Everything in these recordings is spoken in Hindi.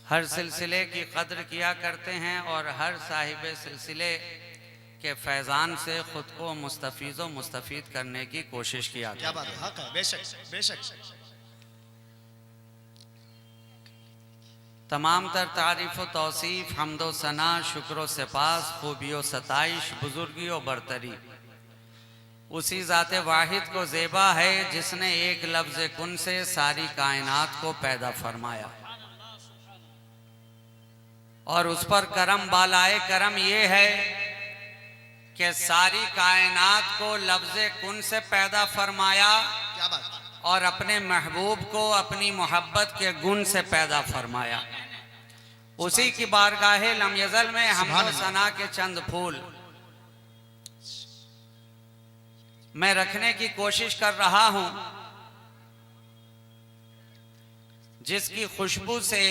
हर सिलसिले की कद्र किया करते हैं और हर साहिब सिलसिले के फैज़ान से ख़ुद को मुस्तफ़ीज़ व मुस्तफ़ीद करने की कोशिश किया। क्या बात है, हक है, बेशक बेशक। तमाम तर तारीफ़ व तौसीफ़, हम्द व सना, शुक्र व सिपास, खूबी व सताइश, बुजुर्गी व बरतरी उसी ज़ात वाहिद को ज़ेबा है जिसने एक लफ्ज़ कुन से सारी कायनात को पैदा फरमाया। और उस पर करम बालाए करम ये है कि सारी कायनात को लफ्ज़ कुन से पैदा फरमाया। क्या बात। और अपने महबूब को अपनी मोहब्बत के गुण से पैदा फरमाया। उसी की बारगाहे लम यज़ल में हम्द सना के चंद फूल मैं रखने की कोशिश कर रहा हूं, जिसकी खुशबू से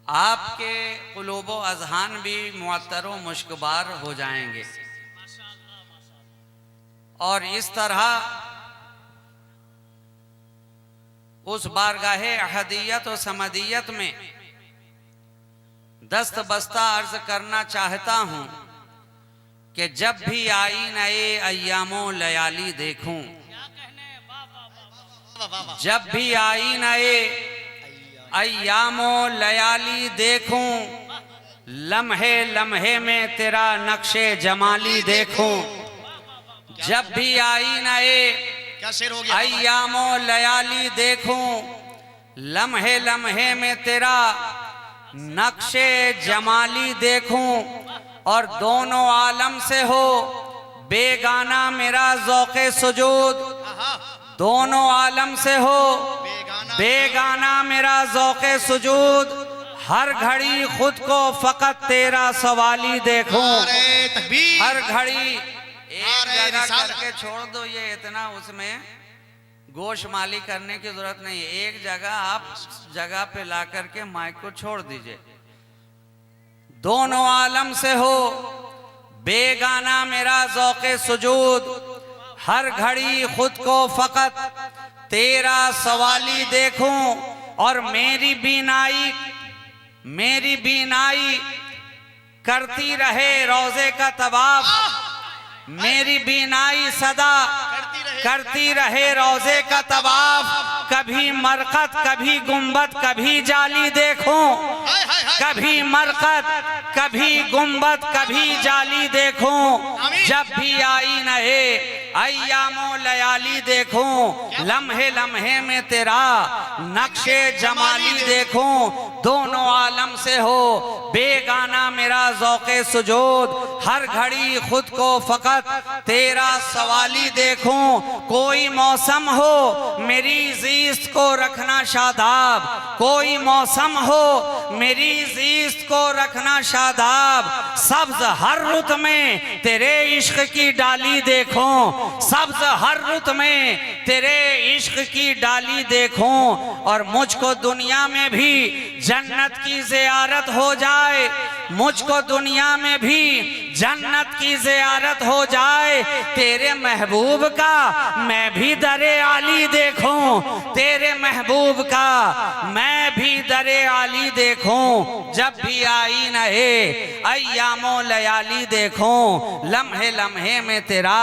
आपके क़ुलूब व अज़हान भी मुअत्तर व मुश्कबार हो जाएंगे। और इस तरह उस बारगाहे अहदियत व समदियत में दस्त बस्ता अर्ज करना चाहता हूं कि जब भी आई नए अय्यामो लयाली देखूं, जब भी आई नए अय्यामो लयाली देखूं, लम्हे लम्हे में तेरा नक्शे जमाली देखूं। जब भी आई नए क्या शेर हो गया। अय्यामो लयाली देखूं, लम्हे लम्हे में तेरा नक्शे जमाली देखूं। और दोनों आलम से हो बेगाना मेरा ज़ौक़े सुजूद, दोनों आलम से हो बेगाना मेरा ज़ौक़े सुजूद। हर घड़ी खुद को फ़कत तेरा सवाली देखूं। हर घड़ी एक जगह करके छोड़ दो, ये इतना उसमें गोशमाली करने की जरूरत नहीं है। एक जगह आप जगह पे ला करके माइक को छोड़ दीजिए। दोनों आलम से हो बेगाना मेरा ज़ौक़े सुजूद, हर घड़ी खुद को फ़कत तेरा सवाली देखूं। और मेरी बीनाई करती रहे रोज़े का तवाफ़, मेरी बीनाई सदा करती रहे रोज़े का तवाफ़। कभी मरकत कभी गुंबद कभी जाली देखूं, कभी मरकत कभी गुंबद कभी जाली देखूं। जब भी आई नए अय्यामो लयाली देखूं, लम्हे लम्हे में तेरा नक्शे जमाली देखूं। दोनों आलम से हो बेगाना मेरा ज़ौक़े सुजूद, हर घड़ी खुद को फ़कत तेरा सवाली देखूं। कोई मौसम हो मेरी ज़ीस्त को रखना शादाब, कोई मौसम हो मेरी ज़ीस्त को रखना शादाब। सब्ज़ हर रुत में तेरे इश्क की डाली देखूं, सब्ज़ हर रुत में तेरे इश्क की डाली देखूं। और मुझको दुनिया में भी जन्नत की ज़ियारत हो जाए, मुझको दुनिया में भी जन्नत की ज़ियारत हो जाए। तेरे महबूब का मैं भी दरे आली देखूं, तेरे महबूब का मैं भी दरे आली देखूं। जब भी आई नए अय्यामो लयाली देखूं, लम्हे लम्हे में तेरा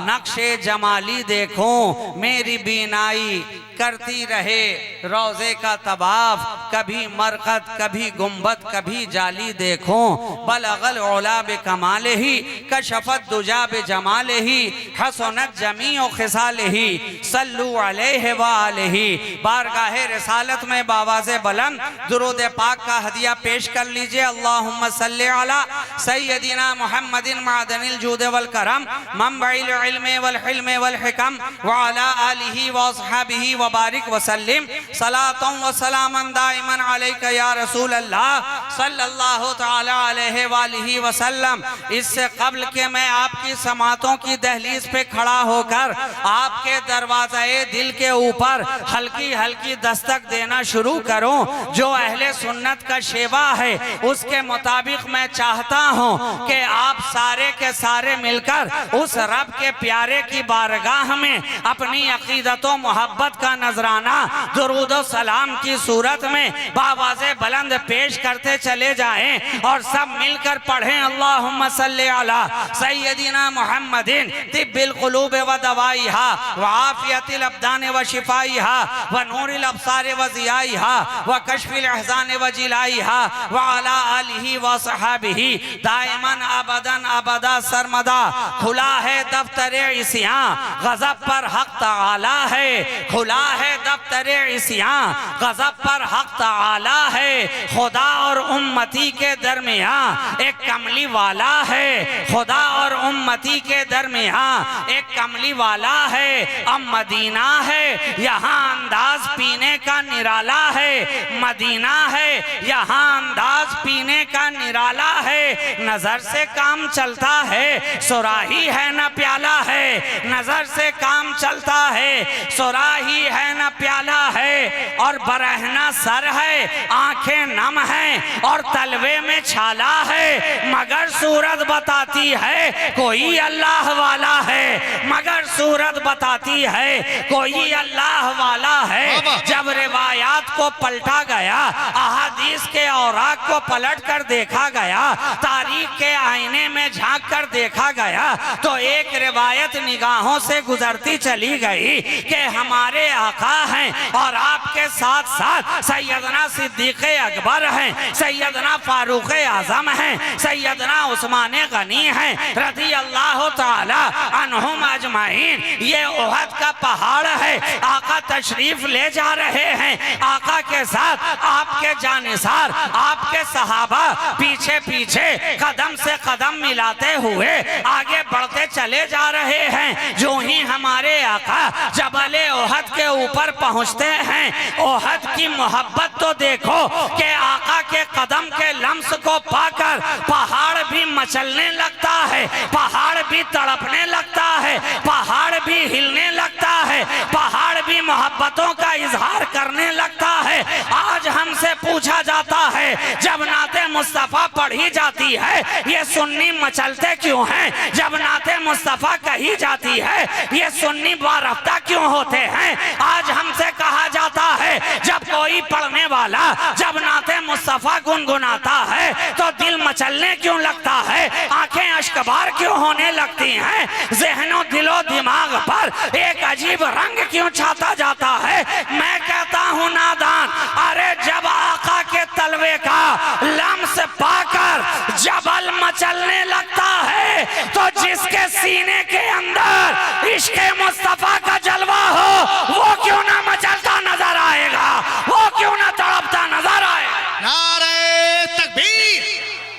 नक्शे जमाली देखूं। मेरी बीनाई करती रहे रोज़े का तवाफ़, कभी मरकत कभी गुंबद कभी जाली देखूं। बलगल औला बे कमाले ही कशफत दुजा बे जमाले ही, हसनत जमी ओ खिसाले ही, सल्लु अलैहि व आलिही। बारगाहे रिसालत में बावाज़े बुलंद दुरूद पाक का हदिया पेश कर लीजिए। अल्लाहुम्मा सल्लि अला सय्यदिना मुहम्मदिन मादनिल जूद वल करम, मंबइल इल्म वल हिल्म वल हिकम, व अला आलिही व अस्हाबिही व बारिक वसल्लिम। सलातुन व सलामन दाइमन अलैका या रसूल अल्लाह सल्लल्लाहु ताला अलैहि वसल्लम, इससे कबल के मैं आपकी समातों की दहलीज पे खड़ा होकर आपके दरवाज़े दिल के ऊपर हल्की हल्की दस्तक देना शुरू करूं, जो अहले सुन्नत का शेवा है उसके मुताबिक मैं चाहता हूं कि आप सारे के सारे मिलकर उस रब के प्यारे की बारगाह में अपनी अकीदतों मोहब्बत का नजराना दुरूद और सलाम की सूरत में बावाज़े बुलंद पेश करते चले जाएं और सब मिलकर पढ़ें अल्लाहुम्मा सल्ली अला सय्यदिना मुहम्मदिन तिब्बिल कुलूब व दवाइहा व आफियतिल अब्दान व शिफाइहा व नूरिल अब्सार व ज़ियाइहा व कश्फिल अहज़ान व जिलाइहा व अला आलिही व सहाबिही दाइमन अबदन अबदा सरमदा। खुला है दफ्तरे इस्यां गज़ब पर हक तआला है, खुला है दफ्तरे इस्यां गज़ब पर हक तआला है। खुदा और उम्मती के दरमियां एक कमली वाला है, खुदा और उम्मती के दरमियां एक कमली वाला है। अब मदीना है यहाँ अंदाज पीने का निराला है, मदीना है यहाँ अंदाज पीने का निराला है। नजर से काम चलता है सुराही है न प्याला है, नजर से काम चलता है सुराही है न प्याला है। और बरहना सर है आंखें नम हैं और तलवे में छाला है, मगर सूरत बताती है कोई अल्लाह वाला है, मगर सूरत बताती है कोई अल्लाह वाला है। जब रिवायात को पलटा गया, अहादीस के औराक को पलट कर देखा गया, तारीख के आईने में झांक कर देखा गया, तो एक रिवायत निगाहों से गुजरती चली गई कि हमारे आका हैं और आपके साथ साथ सैयदना सिद्दीक़ अकबर हैं, सैयदना फारूक आजम हैं, सैयदना उस्मान गनी हैं रज़ी अल्लाह ताला अन्हुम अजमाइन। ये ओहद का पहाड़ है, आका तशरीफ ले जा रहे हैं, आका के साथ आपके जानिसार आपके सहाबा पीछे पीछे कदम से कदम मिलाते हुए आगे बढ़ते चले जा रहे हैं। जो ही हमारे आका जबल ओहद के ऊपर पहुंचते हैं, ओहद की मोहब्बत तो देखो कि आका के कदम के लम्स को पाकर पहाड़ भी मचलने लगता है, पहाड़ भी तड़पने लगता है, पहाड़ भी हिलने लगता है, पहाड़ भी मोहब्बतों का इजहार करने लगता है। आज हमसे पूछा जाता है जब नाते मुस्तफ़ा पढ़ी जाती है ये सुन्नी मचलते क्यों हैं, जब नाते मुस्तफ़ा कही जाती है ये सुन्नी बारफ्ता क्यों होते हैं। आज हमसे कहा जाता है जब कोई पढ़ने वाला जब नाते मुस्तफ़ा गुनगुनाता है तो दिल मचलने क्यों लगता है, आंखें अश्कबार क्यों होने लगती हैं, ज़हनो दिलो दिमाग पर एक अजीब रंग क्यों छाता जाता है। मैं कहता हूँ नादान, अरे जब आका के तलवे का लम्स पाकर जबल मचलने लगता है तो जिसके सीने के अंदर इश्क़े मुस्तफ़ा का जलवा हो वो क्यों ना मचलता नजर आएगा, वो क्यों ना तड़पता नजर आएगा। नारे तकबीर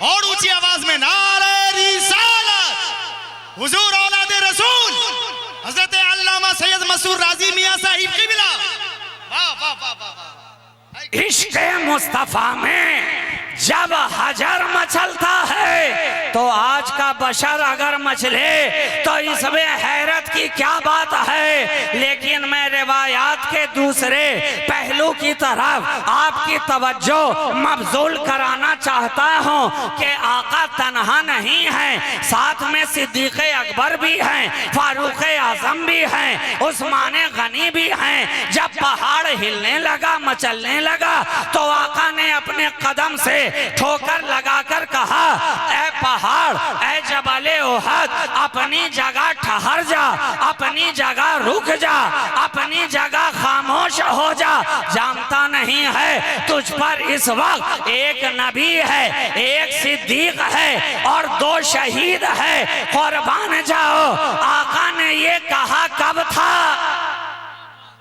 और ऊंची आवाज में नारे रिसालत। हुजूर औलादे रसूल हजरत अल्लामा सैयद मसूर राजी मियां साहिब क़िबला। वाह वाह वाह वाह। इश्क़े मुस्तफ़ा में जब हजर मचलता है तो आज का बशर अगर मचले तो इसमें हैरत की क्या बात है। लेकिन मैं रिवायात के दूसरे पहलू की तरफ आपकी तवज्जो मबजूल कराना चाहता हूँ कि आका तन्हा नहीं है, साथ में सिद्दीक़ अकबर भी हैं, फारूक आजम भी हैं, उस्मान गनी भी हैं। जब पहाड़ हिलने लगा मचलने लगा तो आका ने अपने कदम से ठोकर लगाकर कहा, ऐ पहाड़ ऐ जबले ओहद अपनी जगह ठहर जा, अपनी जगह रुक जा, अपनी जगह खामोश हो जा। जानता नहीं है तुझ पर इस वक्त एक नबी है, एक सिद्दीक है और 2 शहीद है, कुर्बान जाओ। आका ने ये कहा कब था,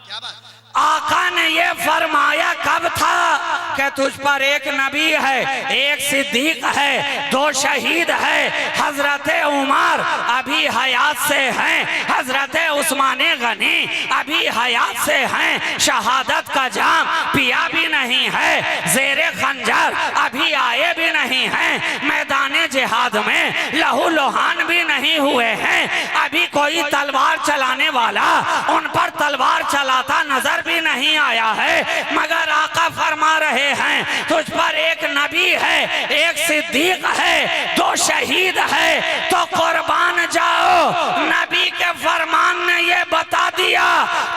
क्या बात। आका ने ये फरमाया कब था कि तुझ पर एक नबी है, एक सिद्दीक है, 2 शहीद है। हजरत उमर अभी हयात से हैं, हजरत उस्मान गनी अभी हयात से हैं, शहादत का जाम पिया भी नहीं है, जेरे खंजर अभी आए भी नहीं हैं, मैदान जिहाद में लहू लोहान भी नहीं हुए हैं, अभी कोई तलवार चलाने वाला उन पर तलवार चलाता नजर भी नहीं आया है, मगर आका फरमा रहे हैं तुझ पर एक नबी है, एक सिद्दीक है, 2 शहीद है, तो कुर्बान जाओ। नबी के फरमान ने ये बता दिया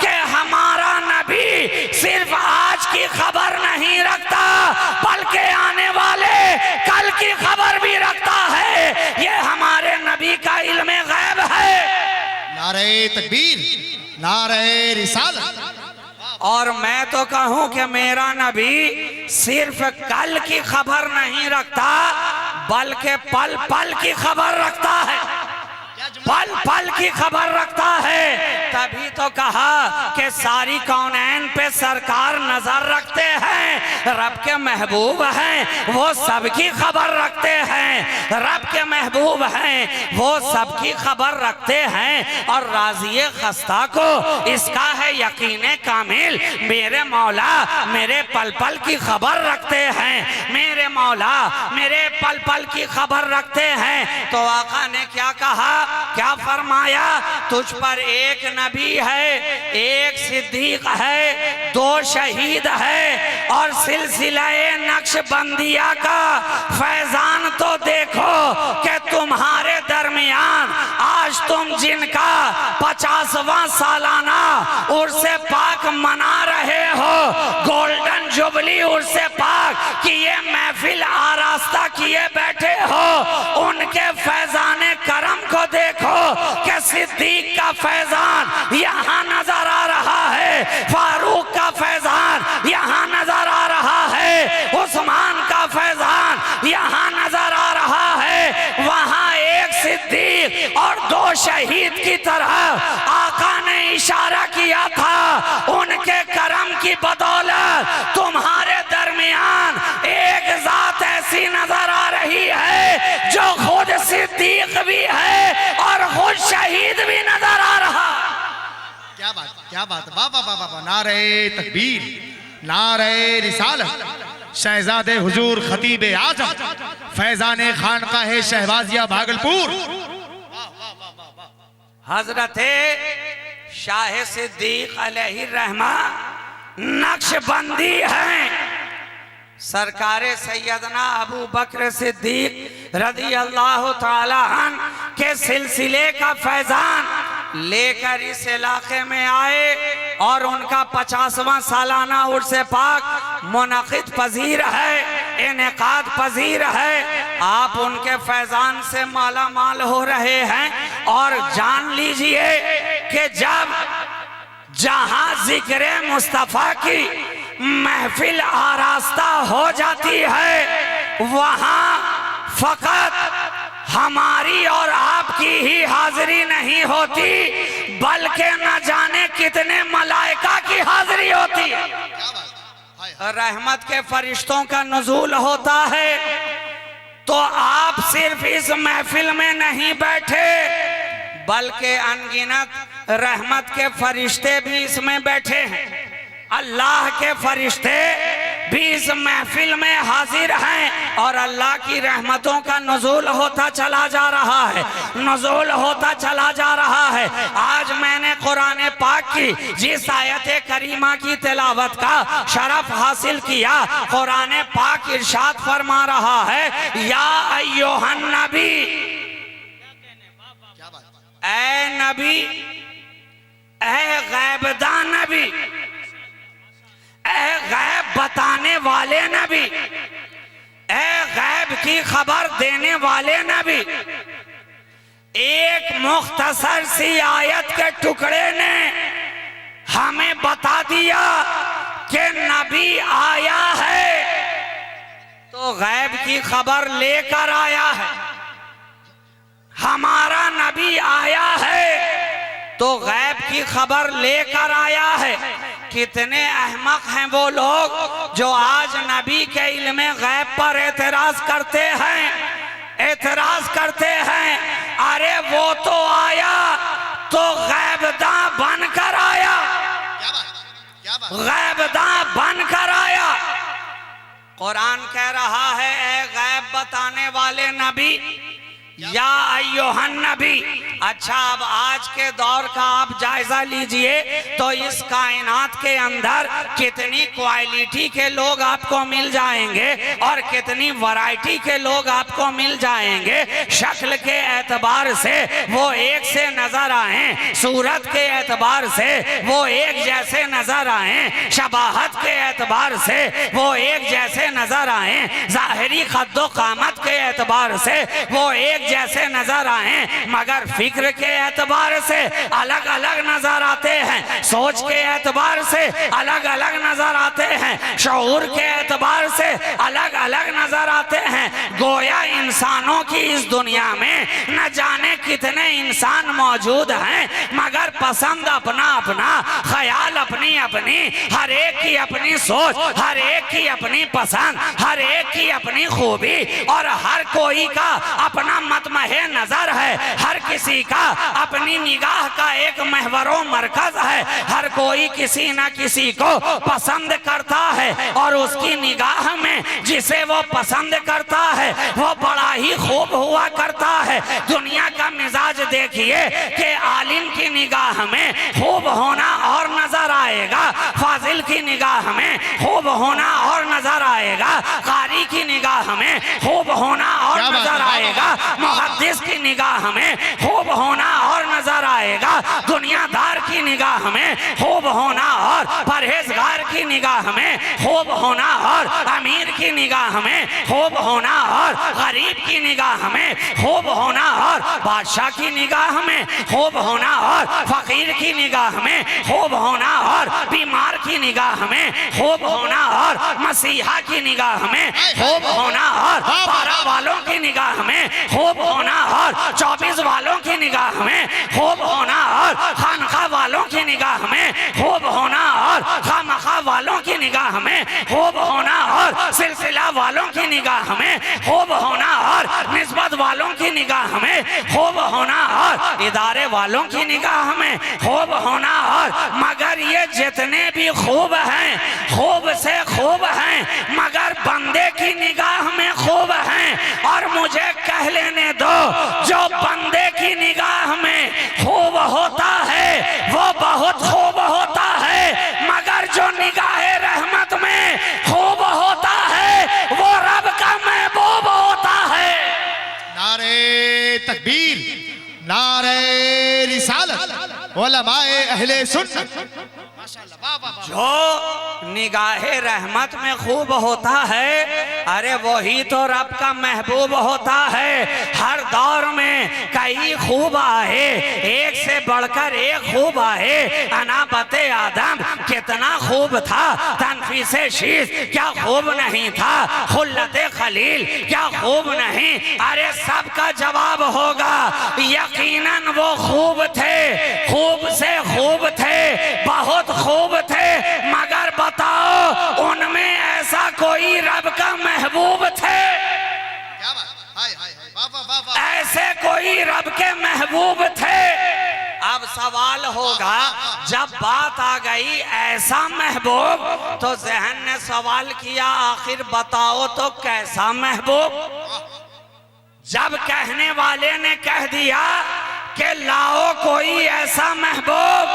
कि हमारा नबी सिर्फ आज की खबर नहीं रखता बल्कि आने वाले कल की खबर भी रखता है। ये हमारे नबी का इल्मे गैब है। नारे तकबीर, नारे रिसालत। और मैं तो कहूं कि मेरा नबी सिर्फ कल की खबर नहीं रखता बल्कि पल पल की खबर रखता है, पल पल की खबर रखता है। तभी तो कहा कि सारी कौनैन पे सरकार नजर रखते हैं, रब के महबूब हैं वो सबकी खबर रखते हैं, रब के महबूब हैं वो सबकी खबर रखते हैं। और राज़िए खस्ता को इसका है यकीन कामिल, मेरे मौला मेरे पल पल की खबर रखते हैं, मेरे मौला मेरे पल पल की खबर रखते हैं। तो आका ने क्या कहा, क्या फरमाया, तुझ पर एक नबी है, एक सिद्दीक है, 2 शहीद है, और सिलसिलाए नक्शबंदिया का फैजान तो देखो कि तुम्हारे दरमियान आज तुम जिनका 50वां सालाना उर्से पाक मना रहे हो, गोल्डन जुबली उर्से पाक कि ये महफिल आरास्ता किए बैठे हो, उनके फैजाने करम को देखो कि सिद्दीक का फैजान यहाँ नजर आ रहा है, फारूक का फैजान यहाँ नजर आ रहा है, उस्मान का फैजान यहाँ नजर आ रहा है। वहाँ एक सिद्दीक और 2 शहीद की तरह आका ने इशारा किया था, उनके करम की बदौलत तुम्हारे दरमियान एक जात ऐसी नजर आ रही है जो खुद सिद्दीक भी है और खुद शहीद भी नजर आ रहा। क्या बात, क्या बात, वाह वाह वाह वाह, नारे तकबीर, नारे रिसालत। शहजादे हुजूर खतीब आजम फैजान खानकाह शहबाजिया भागलपुर हजरत शाह सिद्दीक अलैहिर्रहमान नक्शबंदी हैं। सरकारे सैयदना अबू बकर सिद्दीक रज़ी अल्लाह ताला अन्हु के सिलसिले का फैजान लेकर इस इलाके में आए और उनका 50वां सालाना उर्से पाक मुनक़िद पजीर है, इनेकाद पजीर है। आप उनके फैजान से माला माल हो रहे हैं और जान लीजिए कि जब जहां जिक्र मुस्तफ़ा की महफिल आरास्ता हो जाती है वहां फकत हमारी और आपकी ही हाजिरी नहीं होती बल्कि न जाने कितने मलाइका की हाजिरी होती है। रहमत के फरिश्तों का नुज़ूल होता है। तो आप सिर्फ इस महफिल में नहीं बैठे बल्कि अनगिनत रहमत के फरिश्ते भी इसमें बैठे हैं। अल्लाह के फरिश्ते भी इस महफिल में हाजिर हैं और अल्लाह की रहमतों का नुज़ूल होता चला जा रहा है, नुज़ूल होता चला जा रहा है। आज मैंने कुरान पाक की जिस आयत करीमा की तिलावत का शरफ हासिल किया, कुरान पाक इरशाद फरमा रहा है, या अय्युहन नबी, ऐ नबी, ऐ गैबदान नबी, ऐ गैब बताने वाले नबी, ऐ गैब की खबर देने वाले नबी। एक मुख्तसर सी आयत के टुकड़े ने हमें बता दिया कि नबी आया है तो गैब की खबर लेकर आया है। हमारा नबी आया है तो गैब की खबर लेकर आया है। कितने अहमक हैं वो लोग जो आज नबी के इल्मे गैब पर एतराज करते हैं, एतराज करते हैं। अरे वो तो आया तो गैबदा बनकर आया, गैबदा बनकर आया। कुरान कह रहा है, ए गैब बताने वाले नबी, या अय्युहन नबी। अच्छा, अब आज के दौर का आप जायजा लीजिए तो इस कायनात के अंदर कितनी क्वालिटी के लोग आपको मिल जाएंगे और कितनी वैरायटी के लोग आपको मिल जाएंगे। शक्ल के एतबार से वो एक से नजर आए, सूरत के एतबार से वो एक जैसे नजर आए, शबाहत के एतबार से वो एक जैसे नजर आए, जाहिरी कद्दो कामत के एतबार से वो एक जैसे नजर आए, मगर फिक्र के एतबार से अलग अलग नजर आते हैं, सोच के एतबार से अलग अलग नजर आते हैं, शऊर के एतबार से अलग अलग नजर आते हैं। गोया इंसानों की इस दुनिया में न जाने कितने इंसान मौजूद हैं, मगर पसंद अपना अपना, ख्याल अपनी अपनी, हर एक की अपनी सोच, हर एक की अपनी पसंद, हर एक की अपनी खूबी, और हर कोई का अपना मतमहे नजर है, हर किसी का अपनी निगाह का एक महवरो मरकज है। हर कोई किसी न किसी को पसंद करता है और उसकी निगाह में जिसे वो पसंद करता है वो बड़ा ही खूब हुआ करता है। दुनिया का मिजाज देखिए कि आलिम की निगाह में खूब होना और नजर आएगा, फाजिल की निगाह में खूब होना और नजर आएगा, कारी की निगाह में खूब होना और नजर आएगा, मुहद्दिस की निगाह में खूब होना और नजर आएगा, दुनियादार की निगाह में खूब होना और परहेजगार की निगाह में खूब होना और अमीर की निगाह में खूब होना और गरीब की निगाह में खूब होना और बादशाह की निगाह में खूब होना और फकीर की निगाह में खूब होना और बीमार की निगाह में खूब होना और मसीहा की निगाह में खूब होना और 12 वालों की निगाह में खूब होना और 24 वालों की निगाह में खूब होना और खानखा वालों की निगाह में खूब होना और खामखा वालों की निगाह में खूब होना और सिलसिला वालों की निगाह में खूब होना और निस्बत वालों की निगाह में खूब होना और इदारे वालों की निगाह में खूब होना और मगर ये जितने भी खूब हैं, खूब से खूब हैं, मगर बंदे की निगाह में खूब हैं। और मुझे कह लेने दो, जो बंदे की निगाह में खूब होता है वो बहुत खूब होता है, मगर जो निगाह रहमत में खूब होता है वो रब का महबूब होता है। नारे तकबीर, नारे रिसालत, उलमाए अहले सुन्नत। जो निगाहे रहमत में खूब होता है, अरे वही तो रब का महबूब होता है। हर दौर में कई खूब आए, एक से बढ़कर एक खूब आए। अनाबते आदम कितना खूब था, तनफीसे शीश क्या खूब नहीं था, खुल्लते खलील क्या खूब नहीं। अरे सबका जवाब होगा यकीनन वो खूब थे, खूब से खूब थे, बहुत खूब थे, मगर बताओ उनमें ऐसा कोई रब का महबूब थे? क्या बात, हाय हाय हाय, वाह वाह वाह, ऐसे कोई रब के महबूब थे? अब सवाल होगा, जब बात आ गई ऐसा महबूब, तो जहन ने सवाल किया आखिर बताओ तो कैसा महबूब? जब कहने वाले ने कह दिया कि लाओ कोई ऐसा महबूब,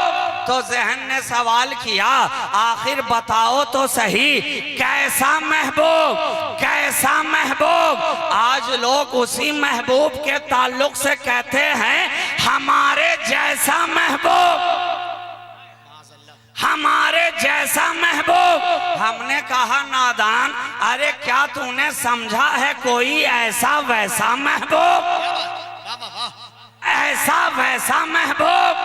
तो जहन ने सवाल किया आखिर बताओ तो सही कैसा महबूब, कैसा महबूब? आज लोग उसी महबूब के ताल्लुक से कहते हैं हमारे जैसा महबूब, हमारे जैसा महबूब। हमने कहा नादान, अरे क्या तूने समझा है कोई ऐसा वैसा महबूब, ऐसा वैसा महबूब?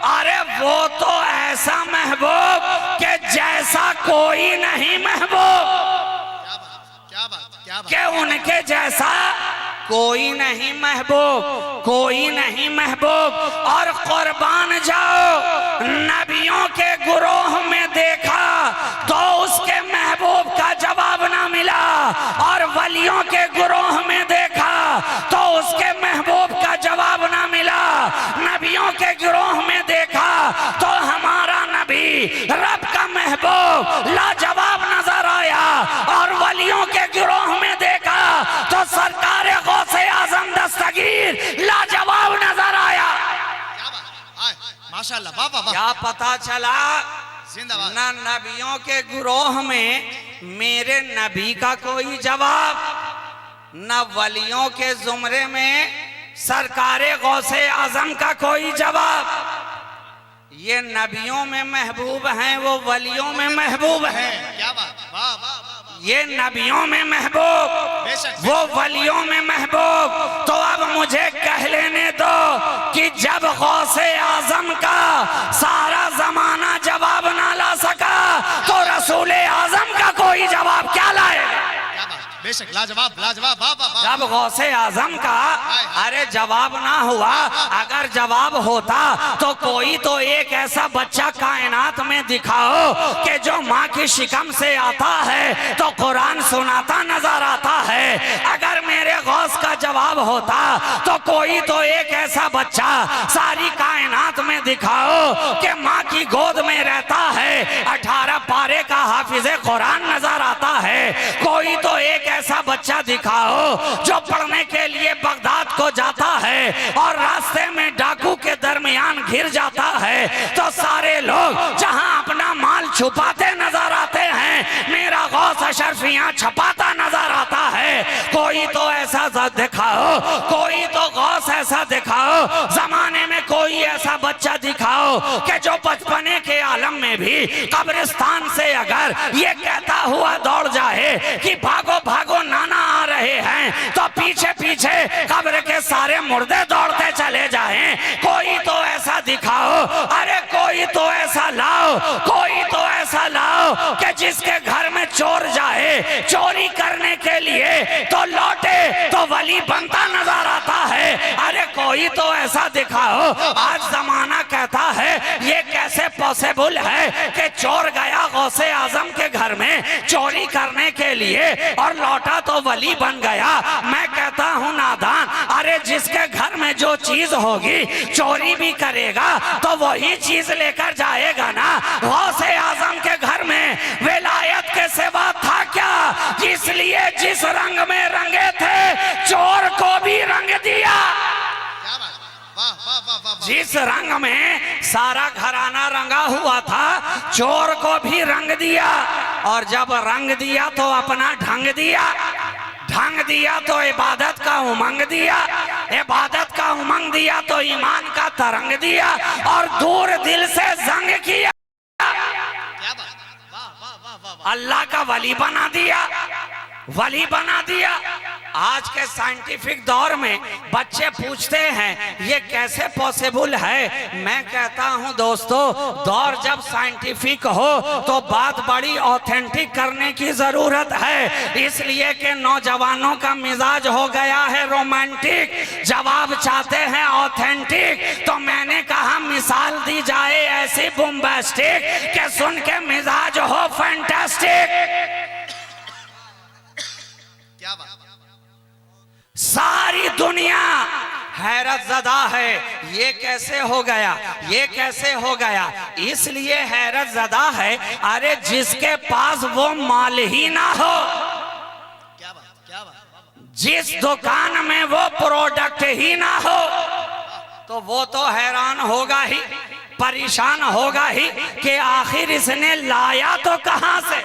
अरे वो तो ऐसा महबूब कि जैसा कोई नहीं महबूब, क्या बात, क्या बात, कि उनके जैसा कोई नहीं महबूब, कोई नहीं महबूब। और कुर्बान जाओ, नबियों के गुरोह में देखा तो उसके महबूब का जवाब ना मिला, और वलियों के गुरोह में देखा तो उसके महबूब का जवाब ना मिला। नबियों के गिरोह में देखा तो हमारा नबी रब का महबूब लाजवाब नजर आया, और वली वलियों के गिरोह में देखा तो सरकार गौसे आजम दस्तगीर लाजवाब नजर आया। क्या बात, आए, माशाल्लाह, वाह वाह वाह, क्या पता चला? जिंदाबाद। न नबियों के गिरोह में मेरे नबी का कोई जवाब, न वलियों के जुमरे में सरकारे गौसे आजम का कोई जवाब। ये नबियों में महबूब हैं, वो वलियों में महबूब हैं। क्या बात, वाह वाह वाह वाह, ये नबियों में महबूब, बेशक, वो वलियों में महबूब। तो अब मुझे कह लेने दो कि जब गौसे आजम का सारा जमाना जवाब ना ला सका तो रसूल आजम का कोई जवाब क्या लाएगा? क्या बात, बेशक, लाजवाब लाजवाब, वाह वाह वाह, जब गौसे आजम का अरे जवाब ना हुआ, अगर जवाब होता तो कोई तो एक ऐसा बच्चा कायनात में दिखाओ कि जो माँ की शिकम से आता है तो कुरान सुनाता नजर आता है। अगर मेरे गौस का जवाब होता तो कोई तो एक ऐसा बच्चा सारी कायनात में दिखाओ कि माँ की गोद में रहता है, 18 पारे का हाफिज़े कुरान नजर आता है। कोई तो एक ऐसा बच्चा दिखाओ जो पढ़ने के लिए बगदाद को जाता है और रास्ते में डाकू के दरमियान घिर जाता है तो सारे लोग जहां अपना माल छुपाते नजर आते हैं, मेरा गौस अशरफियां छपाता नजर आता है। कोई तो ऐसा दिखाओ, कोई तो गौस ऐसा दिखाओ, जमाने में कोई ऐसा बच्चा दिखाओ कि जो बचपने के आलम में भी कब्रिस्तान से अगर ये कहता हुआ दौड़ जाए कि भागो भागो नाना आ रहे हैं, तो पीछे पीछे कब्र के सारे मुर्दे दौड़ते चले जाएं। कोई तो ऐसा दिखाओ, अरे कोई तो ऐसा लाओ, कोई तो ऐसा लाओ कि जिसके घर में चोर जाए चोरी करने के लिए तो लौटे तो वली बनता नजर आता है। अरे कोई तो ऐसा दिखाओ। आज जमाना कहता है ये कैसे पॉसिबल है कि चोर गया गौसे आजम के घर में चोरी करने के लिए और लौटा तो वली बन गया। मैं कहता हूँ नादान, अरे जिसके घर में जो चीज होगी चोरी भी करेगा तो वही चीज लेकर जाएगा ना। गौसे आजम के घर में विलायत के सिवा था क्या? इसलिए जिस रंग में रंगे थे चोर को भी रंग दिया। क्या बात, वाह वाह वाह वाह, जिस रंग में सारा घराना रंगा हुआ था चोर को भी रंग दिया, और जब रंग दिया तो अपना ढंग दिया, ढंग दिया तो इबादत का उमंग दिया, इबादत का उमंग दिया तो ईमान का तरंग दिया, और दूर दिल से जंग किया, क्या बात, वाह वाह वाह वाह वाह, अल्लाह का वली बना दिया, वली बना दिया। आज के साइंटिफिक दौर में बच्चे पूछते हैं ये कैसे पॉसिबल है। मैं कहता हूं दोस्तों, दौर जब साइंटिफिक हो तो बात बड़ी ऑथेंटिक करने की जरूरत है, इसलिए कि नौजवानों का मिजाज हो गया है रोमांटिक, जवाब चाहते हैं ऑथेंटिक। तो मैंने कहा मिसाल दी जाए ऐसी बूम्बास्टिक कि सुन के मिजाज हो फैंटास्टिक। क्या बात, सारी दुनिया हैरत ज़दा है, ये कैसे हो गया, ये कैसे हो गया। इसलिए हैरत ज़दा है, अरे जिसके पास वो माल ही ना हो, क्या बात, क्या बात, जिस दुकान में वो प्रोडक्ट ही ना हो, तो वो तो हैरान होगा ही, परेशान होगा ही कि आखिर इसने लाया तो कहां से,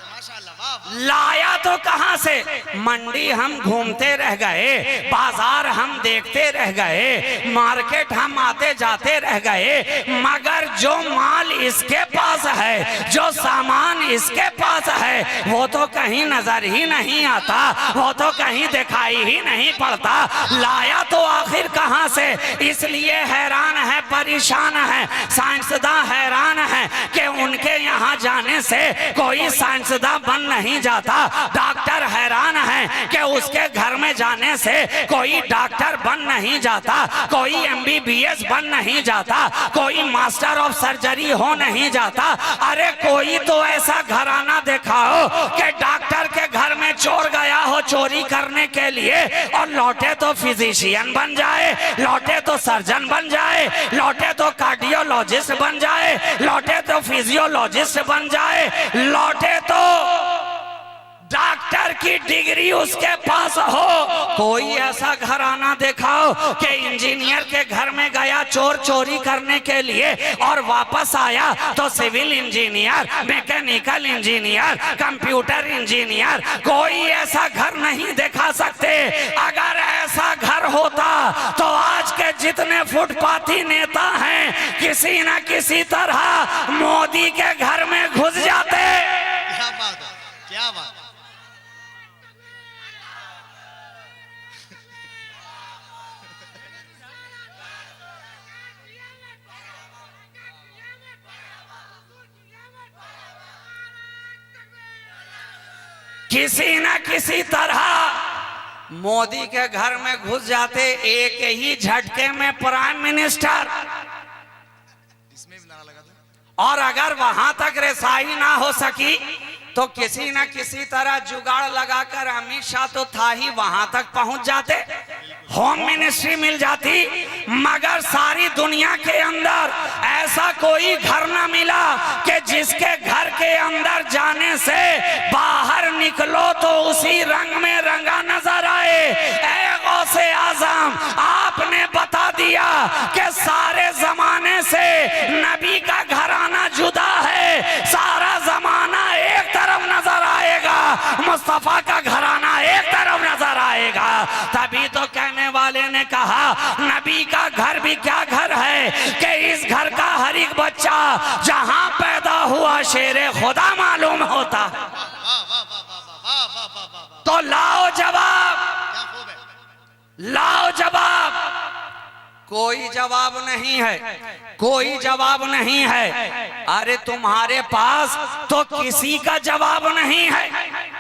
माशाल्लाह, वाह वाह, लाया तो कहां से। मंडी हम घूमते रह गए, बाजार हम देखते रह गए, मार्केट हम आते जाते रह गए, मगर जो माल इसके पास है, जो सामान इसके पास है, वो तो कहीं नजर ही नहीं आता, वो तो कहीं दिखाई ही नहीं पड़ता। लाया तो आखिर कहां से। इसलिए हैरान है, परेशान है, साइंसदान हैरान है कि उनके यहाँ जाने से कोई साइंसदान बन नहीं जाता। डॉक्टर हैरान है कि उसके घर में जाने से कोई डॉक्टर बन नहीं जाता, कोई MBBS बन नहीं जाता, कोई मास्टर ऑफ सर्जरी हो नहीं जाता। अरे कोई तो ऐसा घराना दिखाओ कि डॉक्टर के घर में चोर गया हो चोरी करने के लिए और लौटे तो फिजिशियन बन जाए, लौटे तो सर्जन बन जाए, लौटे तो कार्डियोलॉजिस्ट बन जाए, लौटे तो फिजियोलॉजिस्ट बन जाए, लौटे तो डॉक्टर डॉक्टर की डिग्री उसके पास हो, कोई ऐसा घराना दिखाओ कि इंजीनियर के घर में गया चोर चोरी करने के लिए और वापस आया तो civil engineer, mechanical engineer, computer engineer, कोई ऐसा घर नहीं दिखा सकते। अगर ऐसा घर होता तो आज के जितने फुटपाथी नेता हैं किसी न किसी तरह मोदी के घर में घुस जाते। क्या बात है, क्या बात है। किसी न किसी तरह मोदी के घर में घुस जाते, एक ही झटके में प्राइम मिनिस्टर। इसमें भी नारा लगा था। और अगर वहां तक रसाई ना हो सकी तो किसी न किसी तरह जुगाड़ लगाकर अमित शाह तो था ही, वहां तक पहुंच जाते, होम मिनिस्ट्री मिल जाती। मगर सारी दुनिया के अंदर ऐसा कोई घर ना मिला कि जिसके घर के अंदर जाने से बाहर निकलो तो उसी रंग में रंगा नजर आए। ऐ गौसे आजम, आपने बता दिया कि सारे जमाने से नबी का घराना जुदा है, सारा जमाना एक तरफ नजर आएगा, मुस्तफा का घराना एक तरफ नजर आएगा। तभी तो कहने वाले ने कहा नबी का घर भी क्या घर है कि इस घर का हर एक बच्चा जहां पैदा हुआ शेरे खुदा मालूम होता। तो लाओ जवाब, लाओ जवाब। कोई जवाब नहीं है, कोई जवाब नहीं है। अरे तुम्हारे पास तो किसी का जवाब नहीं है।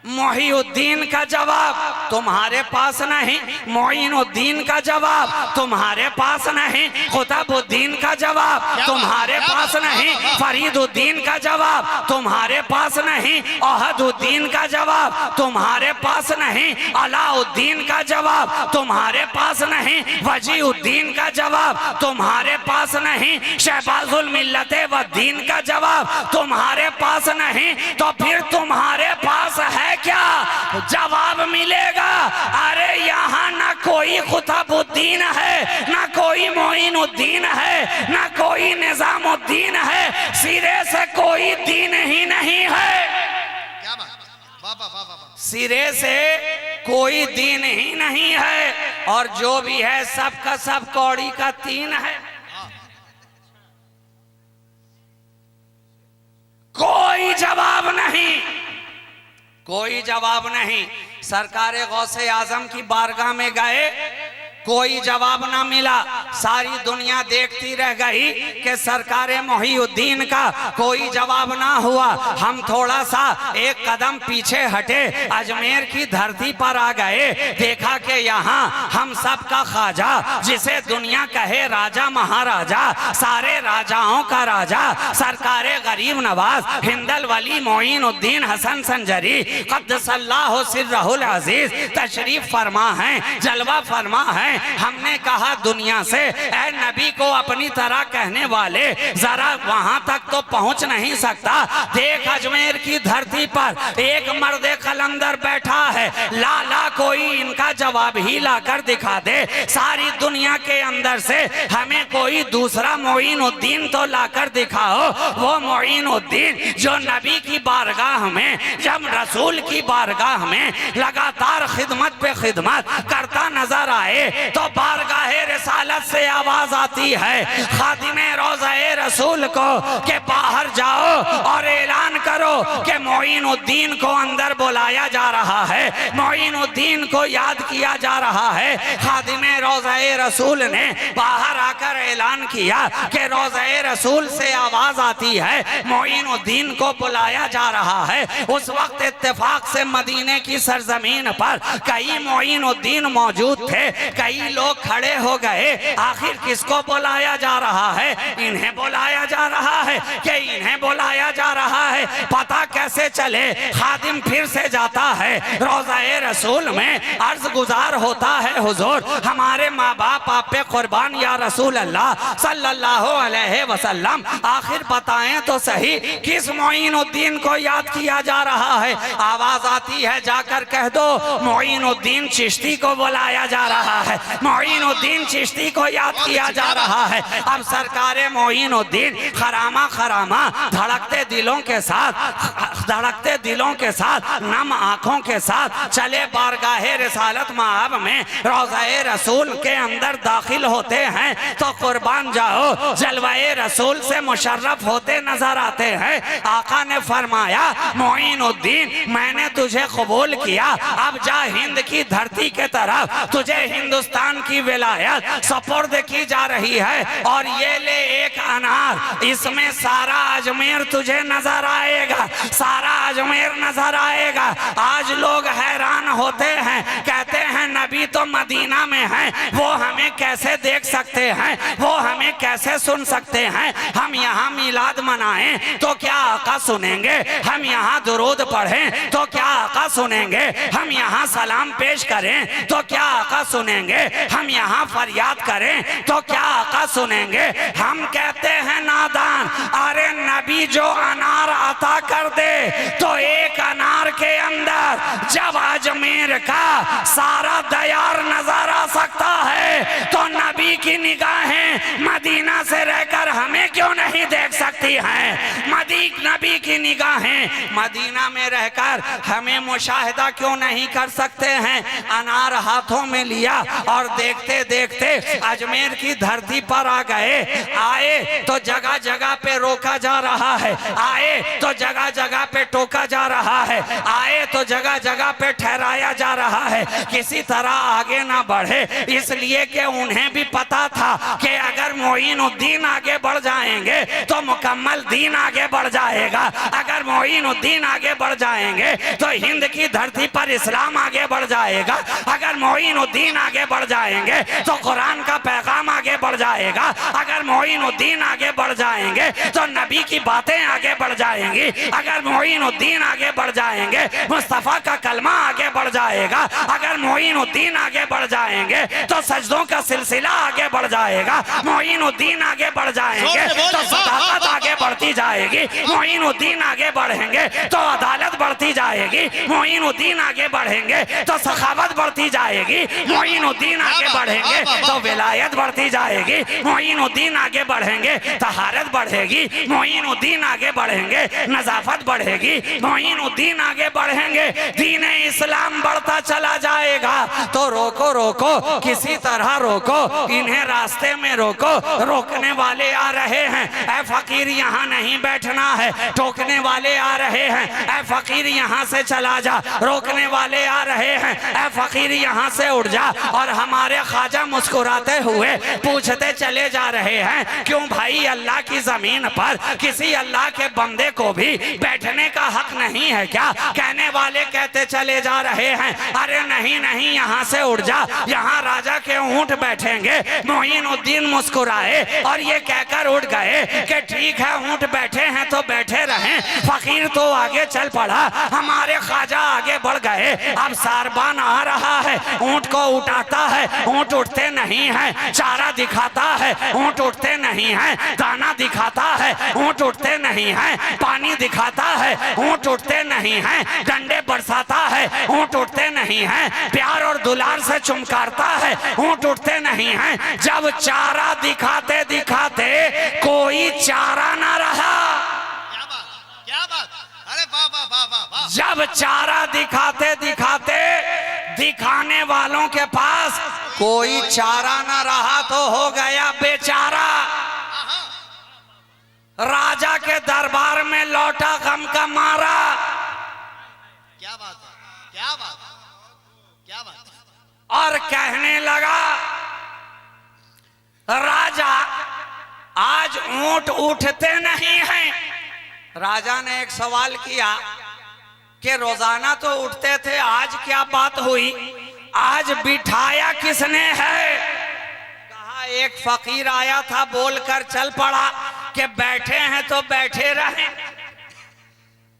मोहिउद्दीन का जवाब तुम्हारे पास नहीं, मोइनुद्दीन का जवाब तुम्हारे पास नहीं, कुतुबुद्दीन का जवाब तुम्हारे पास नहीं, फरीदुद्दीन का जवाब तुम्हारे पास नहीं, अहदुद्दीन का जवाब तुम्हारे पास नहीं, अलाउद्दीन का जवाब तुम्हारे पास नहीं, वजीउद्दीन का जवाब तुम्हारे पास नहीं, शहबाजुल मिल्लत व दीन का जवाब तुम्हारे पास नहीं। तो फिर तुम्हारे पास है क्या जवाब मिलेगा? अरे यहाँ ना कोई कुतुबुद्दीन है, ना कोई मोइनुद्दीन है, ना कोई निजामुद्दीन है, सिरे से कोई दीन ही नहीं है। क्या बात, वाह वाह वाह वाह। सिरे से कोई दीन ही नहीं है, और जो भी है सब का सब कौड़ी का तीन है। कोई जवाब नहीं, कोई जवाब नहीं। सरकारे गौसे आजम की बारगाह में गए, कोई जवाब ना मिला। सारी दुनिया देखती रह गई कि सरकारे मोहिउद्दीन का कोई जवाब ना हुआ। हम थोड़ा सा एक कदम पीछे हटे, अजमेर की धरती पर आ गए, देखा कि यहाँ हम सब का ख्वाजा, जिसे दुनिया कहे राजा महाराजा, सारे राजाओं का राजा, सरकारे गरीब नवाज हिंदल वली मोइनुद्दीन हसन संजरी क़द्दसल्लाहु सिर्रहुल अजीज तशरीफ फरमा है, जलवा फरमा है। हमने कहा दुनिया से ऐ नबी को अपनी तरह कहने वाले जरा वहां तक तो पहुंच नहीं सकता। देख अजमेर की धरती पर एक मर्द कलंदर बैठा है, ला कोई इनका जवाब ही लाकर दिखा दे। सारी दुनिया के अंदर से हमें कोई दूसरा मोइनुद्दीन तो लाकर दिखाओ, वो मोइनुद्दीन जो नबी की बारगाह में, जब रसूल की बारगाह में लगातार खिदमत पे खिदमत करता नजर आए तो बारगाहे रिसालत से आवाज आती है खादिमे रोज़े रसूल को कि बाहर जाओ और ऐलान करो कि मोइनुद्दीन को अंदर बुलाया जा रहा है, मोइनुद्दीन को याद किया जा रहा है। खादिमे रोज़े रसूल ने बाहर आकर ऐलान किया कि रोज़े रसूल से आवाज आती है, मोइनुद्दीन को बुलाया जा रहा है। उस वक्त इत्तेफाक से मदीने की सरजमीन पर कई मोइनुद्दीन मौजूद थे, कई लोग खड़े हो गए। आखिर किसको बुलाया जा रहा है? इन्हें बुलाया जा जा रहा है कि इन्हें बुलाया जा रहा है, पता कैसे चले। खादिम फिर से जाता है रोज़ाए रसूल में, अर्ज गुजार होता है हुजूर हमारे माँ बाप आप पे कुर्बान या रसूल अल्लाह सल्लल्लाहु अलैहि वसल्लम, आखिर बताएं तो सही किस मोइनुद्दीन को याद किया जा रहा है। आवाज आती है जाकर कह दो मोइनुद्दीन चिश्ती को बुलाया जा रहा है, मोइनुद्दीन चिश्ती को याद किया जा रहा है। अब सरकारे मोइनुद्दीन खरामा खरामा धड़कते दिलों के साथ नम आंखों के साथ चले बारगाहे रिसालत माब में रोज़ाए रसूल के अंदर दाखिल होते हैं तो कुर्बान जाओ जलवाए रसूल से मुशर्रफ होते नजर आते हैं। आका ने फरमाया मोइनुद्दीन मैंने तुझे कबूल किया, अब जा हिंद की धरती के तरफ, तुझे हिंदुस्तान की विलायत सपुर्द की जा रही है। और ये ले एक अनार, इसमें सारा अजमेर तुझे नजर आएगा, सारा अजमेर नजर आएगा। आज लोग हैरान होते हैं, कहते हैं नबी तो मदीना में है, वो हमें कैसे देख सकते हैं, वो हमें कैसे सुन सकते हैं। हम यहाँ मिलाद मनाएं तो क्या आका सुनेंगे, हम यहाँ दुरूद पढ़ें तो क्या आका सुनेंगे, हम यहाँ सलाम पेश करें तो क्या आका सुनेंगे, हम यहाँ फरियाद करें तो क्या आका सुनेंगे। हम कहते हैं नादान, अरे नबी जो अनार अता कर दे तो एक अनार के अंदर जब अजमेर का सारा दयार नजर आ सकता है तो नबी की निगाहें मदीना से रहकर हमें क्यों नहीं देख सकती हैं। नबी की निगाहें मदीना में रहकर हमें मुशाहिदा क्यों नहीं कर सकते हैं। अनार हाथों में लिया और देखते देखते अजमेर की धरती पर आ गए। आए तो जगह जगह पे रोका जा रहा है, आए तो जगह जगह पे टोका जा रहा है, आए तो जगह जगह पे ठहराया जा रहा है, किसी तरह आगे ना बढ़े। इसलिए कि उन्हें भी पता था कि अगर मोइनुद्दीन आगे बढ़ जाएंगे तो मुकम्मल दीन आगे बढ़ जाएगा, अगर मोइनुद्दीन आगे बढ़ जाएंगे तो हिंद की धरती पर इस्लाम आगे बढ़ जाएगा, अगर मोइनुद्दीन आगे बढ़ जाएंगे तो कुरान का पैगाम आगे बढ़ जाएगा, अगर मोइनुद्दीन आगे बढ़ जाएंगे तो नबी की बातें आगे बढ़ जाएंगी, अगर मोइनुद्दीन आगे बढ़ जाएंगे मुस्तफा का कलमा आगे बढ़ जाएगा, अगर मोइनुद्दीन आगे बढ़ जाएंगे तो सजदों का सिलसिला आगे बढ़ जाएगा, मोइनुद्दीन आगे बढ़ जाएंगे तो सदाकत आगे बढ़ती जाएगी, मोइनुद्दीन आगे बढ़ेंगे तो अदालत बढ़ती जाएगी, मोइनुद्दीन आगे बढ़ेंगे तो सखावत बढ़ती जाएगी, मोइनुद्दीन आगे बढ़ेंगे तो विलायत बढ़ती जाएगी, मोइनुद्दीन आगे बढ़ेंगे तहारत बढ़ेगी, मोइनुद्दीन आगे बढ़ेंगे नजाफत बढ़ेगी, मोइनुद्दीन आगे बढ़ेंगे दीन इस्लाम बढ़ता चला जाएगा। तो रोको रोको, किसी तरह रोको, इन्हें रास्ते में रोको। रोकने वाले आ रहे हैं, ऐ फकीर यहाँ नहीं बैठना है, टोकने वाले आ रहे हैं, ऐ फकीर यहाँ से चला जा, रोकने वाले आ रहे हैं, ऐ फकीर यहाँ से उठ जा। और हमारे ख्वाजा मुस्कुराते हुए पूछते चले जा रहे हैं क्यों भाई अल्लाह की जमीन पर किसी अल्लाह के बंदे को भी बैठने का हक नहीं है क्या। कहने वाले कहते चले जा रहे हैं अरे नहीं नहीं यहाँ से उठ जा, यहाँ राजा के ऊंट बैठेंगे। मोइनुद्दीन मुस्कुराए और ये कहकर उठ गए कि ठीक है ऊंट बैठे हैं तो बैठे रहें। फकीर तो आगे चल पड़ा, हमारे ख्वाजा आगे बढ़ गए। अब सारबान आ रहा है, ऊंट को उठाता है, ऊंट उठते नहीं है, चारा दिखाता है, ऊंट उठते नहीं है, दाना दिखाता है, ऊंट उठते नहीं है, पानी दिखाता है, ऊंट उठते नहीं है, डंडे बरसाता है, ऊंट उठते नहीं है, प्यार और दुलार से चुमकारता है, ऊंट उठते नहीं है। जब चारा दिखाते दिखाते कोई चारा ना रहा, क्या बात, अरे वाह वाह वाह वाह वाह। जब चारा दिखाते दिखाते दिखाने वालों के पास कोई चारा ना रहा तो हो गया बेचारा। राजा के दरबार में लौटा गम का मारा। क्या बात है, क्या बात, क्या बात। और कहने लगा राजा आज ऊंट उठते नहीं हैं। राजा ने एक सवाल किया कि रोजाना तो उठते थे, आज क्या बात हुई, आज बिठाया किसने है। कहा एक फकीर आया था बोलकर चल पड़ा, कि बैठे हैं तो बैठे रहें,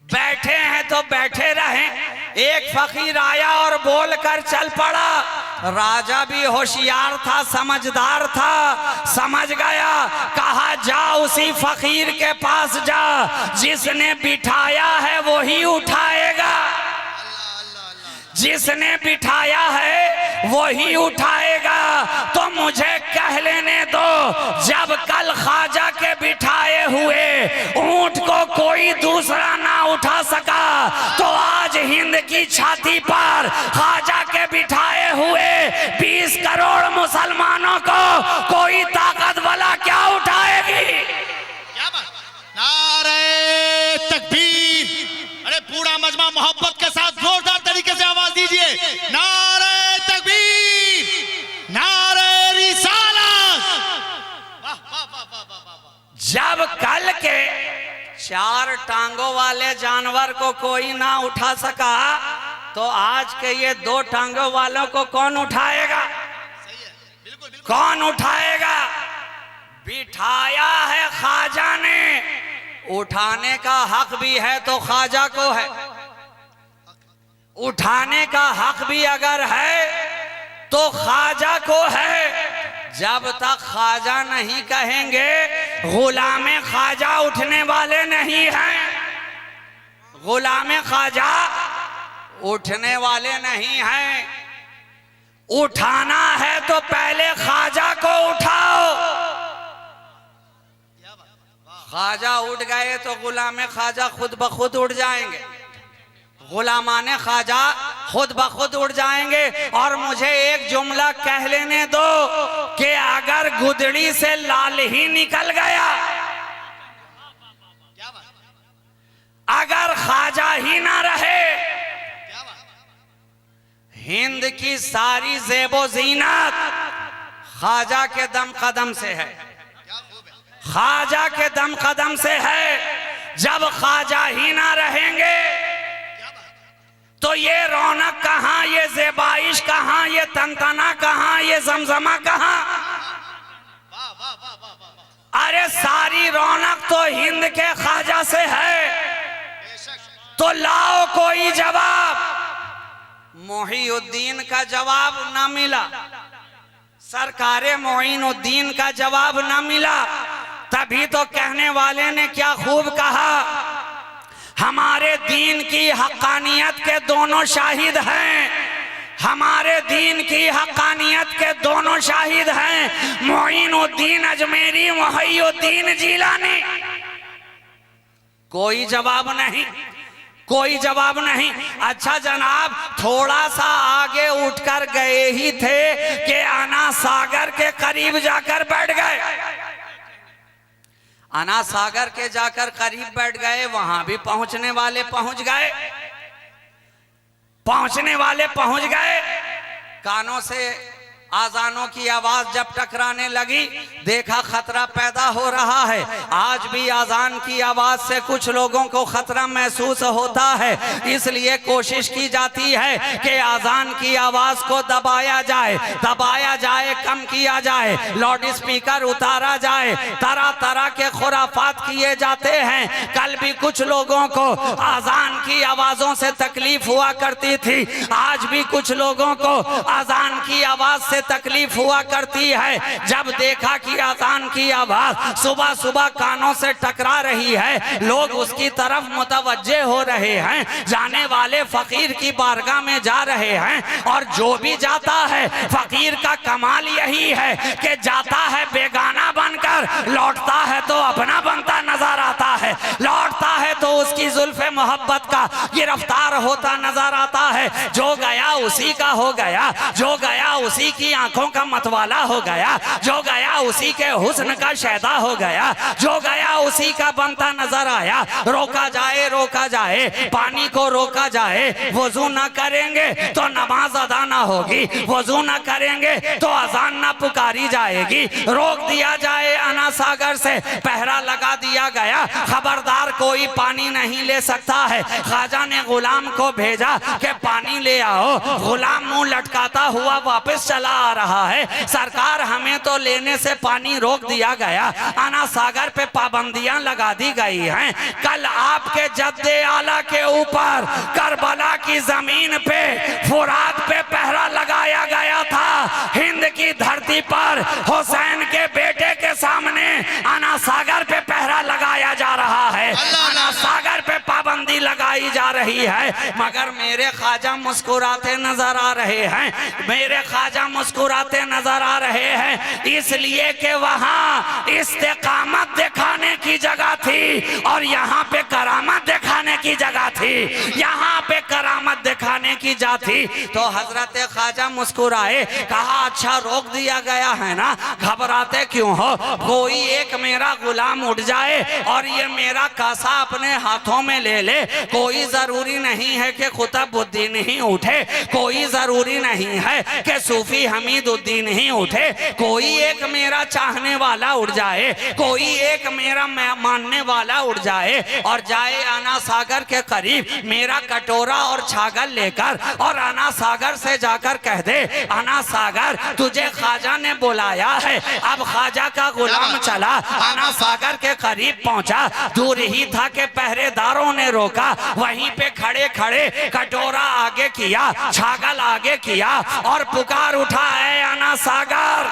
बैठे हैं तो बैठे रहें। एक फकीर आया और बोलकर चल पड़ा। राजा भी होशियार था, समझदार था, समझ गया। कहा जा उसी फकीर के पास जा, जिसने बिठाया है वही उठाएगा, जिसने बिठाया है वही उठाएगा। तो मुझे कह लेने दो, जब कल ख्वाजा के बिठाए हुए ऊंट को कोई दूसरा ना उठा सका, तो आज हिंद की छाती पर ख्वाजा के बिठाए हुए 20 करोड़ मुसलमानों को कोई ताकत वाला क्या उठाएगी? क्या बात? नारे तकबीर! अरे पूरा मजमा मोहब्बत के साथ जोरदार तरीके से आवाज दीजिए। नारे तकबीर, नारे रिसालत। वाह वाह वाह वाह वाह वाह। जब कल के 4 टांगों वाले जानवर को कोई ना उठा सका, तो आज के ये 2 टांगों वालों को कौन उठाएगा? सही है, बिल्कुल बिल्कुल। कौन उठाएगा? बिठाया है ख्वाजा ने, उठाने का हक भी है तो ख्वाजा को है। उठाने का हक भी अगर है तो ख्वाजा को है। जब तक ख्वाजा नहीं कहेंगे, गुलामे ख्वाजा उठने वाले नहीं हैं। गुलामे ख्वाजा उठने वाले नहीं हैं। उठाना है तो पहले ख्वाजा को उठाओ। ख्वाजा उठ गए तो गुलामे ख्वाजा खुद ब खुद उठ जाएंगे, गुलामाने ख्वाजा खुद ब खुद उठ जाएंगे। और मुझे एक जुमला कह लेने दो कि अगर गुदड़ी से लाल ही निकल गया, अगर ख्वाजा ही ना रहे, हिंद की सारी ज़ेबो ज़ीनत ख्वाजा के दम कदम से है, ख्वाजा के दम कदम से है। जब ख्वाजा ही ना रहेंगे तो ये रौनक कहां, ये ज़ेबाइश कहां, ये तनतना कहां, ये जमजमा कहां? अरे सारी रौनक तो हिंद के ख्वाजा से है। तो लाओ कोई जवाब। मोहीउद्दीन का जवाब ना मिला, सरकारे मोइनुद्दीन का जवाब ना मिला। तभी तो कहने वाले ने क्या खूब कहा, हमारे दीन की हक्कानियत के दोनों शाहिद हैं, हमारे दीन की हक्कानियत के दोनों शाहिद हैं, मोइनुद्दीन अजमेरी, मोहीउद्दीन जिलानी। कोई जवाब नहीं, कोई जवाब नहीं। अच्छा जनाब, थोड़ा सा आगे उठकर गए ही थे कि आना सागर के करीब जाकर बैठ गए। आना सागर के जाकर करीब बैठ गए, वहां भी पहुंचने वाले पहुंच गए, पहुंचने वाले पहुंच गए। कानों से आजानों की आवाज जब टकराने लगी, देखा खतरा पैदा हो रहा है। आज भी आजान की आवाज से कुछ लोगों को खतरा महसूस होता है, इसलिए कोशिश की जाती है कि आजान की आवाज को दबाया जाए, दबाया जाए, कम किया जाए, लाउड स्पीकर उतारा जाए, तरह तरह के खुराफात किए जाते हैं। कल भी कुछ लोगों को आजान की आवाजों से तकलीफ हुआ करती थी, आज भी कुछ लोगों को आजान की आवाज से तकलीफ हुआ करती है। जब देखा कि आजान की आवाज सुबह सुबह कानों से टकरा रही है, लोग उसकी तरफ मुतवज्जे हो रहे हैं, जाने वाले फकीर की बारगाह में जा रहे हैं। और जो भी जाता है, फकीर का कमाल यही है कि जाता है बेगाना बनकर, लौटता है तो अपना बनता नजर आता है, लौटता है तो उसकी जुल्फे मोहब्बत का गिरफ्तार होता नजर आता है। जो गया उसी का हो गया, जो गया उसी की आंखों का मतवाला हो गया, जो गया उसी के हुस्न का शैदा हो गया, जो गया उसी का बनता नजर आया। रोका जाए, पानी को रोका जाए, वजू ना करेंगे तो नमाज अदा ना होगी, वजू ना करेंगे तो अजान ना पुकारी जाएगी। रोक दिया जाए, आना सागर से पहरा लगा दिया गया, खबरदार कोई पानी पानी नहीं ले सकता है। ख्वाजा ने गुलाम को भेजा कि पानी ले आओ। गुलाम मुंह लटकाता हुआ वापस चला आ रहा है। सरकार हमें तो लेने से पानी रोक दिया गया, आना सागर पे पाबंदियां लगा दी गई हैं। कल आपके जद्दे आला के ऊपर करबला की जमीन पे फुरात पे पहरा लगाया गया था। हिंद की धरती पर हुसैन के बेटे के सामने आना सागर पे पहरा लगाया जा रहा है, आना सागर पे पाबंदी लगाई जा रही है। मगर मेरे ख्वाजा मुस्कुराते नजर आ रहे हैं, मेरे ख्वाजा मुस्कुराते नजर आ रहे हैं, इसलिए कि वहां इस्तेकामत दिखाने की जगह थी और यहाँ पे करामत दिखाने की जगह थी, यहाँ पे करामत दिखाने की जगह थी। तो हजरत ख्वाजा मुस्कुराए, कहा अच्छा रोक दिया गया है ना, घबराते क्यों हो? कोई एक मेरा गुलाम उठ जाए और ये मेरा कासा अपने हाथों में ले ले, कोई जरूरी नहीं है कि कुतुबुद्दीन ही उठे, कोई जरूरी नहीं है कि सूफी हमीदुद्दीन ही उठे, कोई एक मेरा चाहने वाला उठ जाए, कोई एक मेरा मानने वाला उठ जाए और जाए आना सागर के करीब मेरा कटोरा और छागल लेकर और आना सागर से जाकर कह दे, आना सागर तुझे ख्वाजा ने बुलाया है। अब ख्वाजा का गुलाम चला आना सागर के करीब पहुंचा, दूर ही था कि पहरेदारों ने रोका, वहीं पे खड़े खड़े कटोरा आगे किया, छागल आगे किया और पुकार उठा, है आना सागर,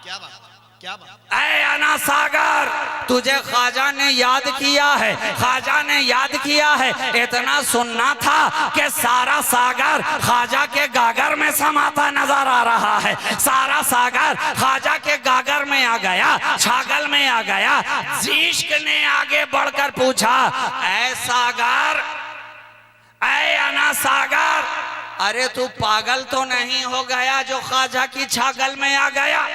क्या बात, क्या बात, ऐ आना सागर तुझे ख्वाजा ने याद किया है, ख्वाजा ने याद किया है। इतना सुनना था कि सारा सागर ख्वाजा के गागर में समाता नजर आ रहा है, सारा सागर ख्वाजा के गागर में आ गया, छागल में आ गया। इश्क ने आगे बढ़कर पूछा, ऐ सागर, ऐ आना सागर, अरे तू पागल तो नहीं हो गया जो ख्वाजा की छागल में आ गया?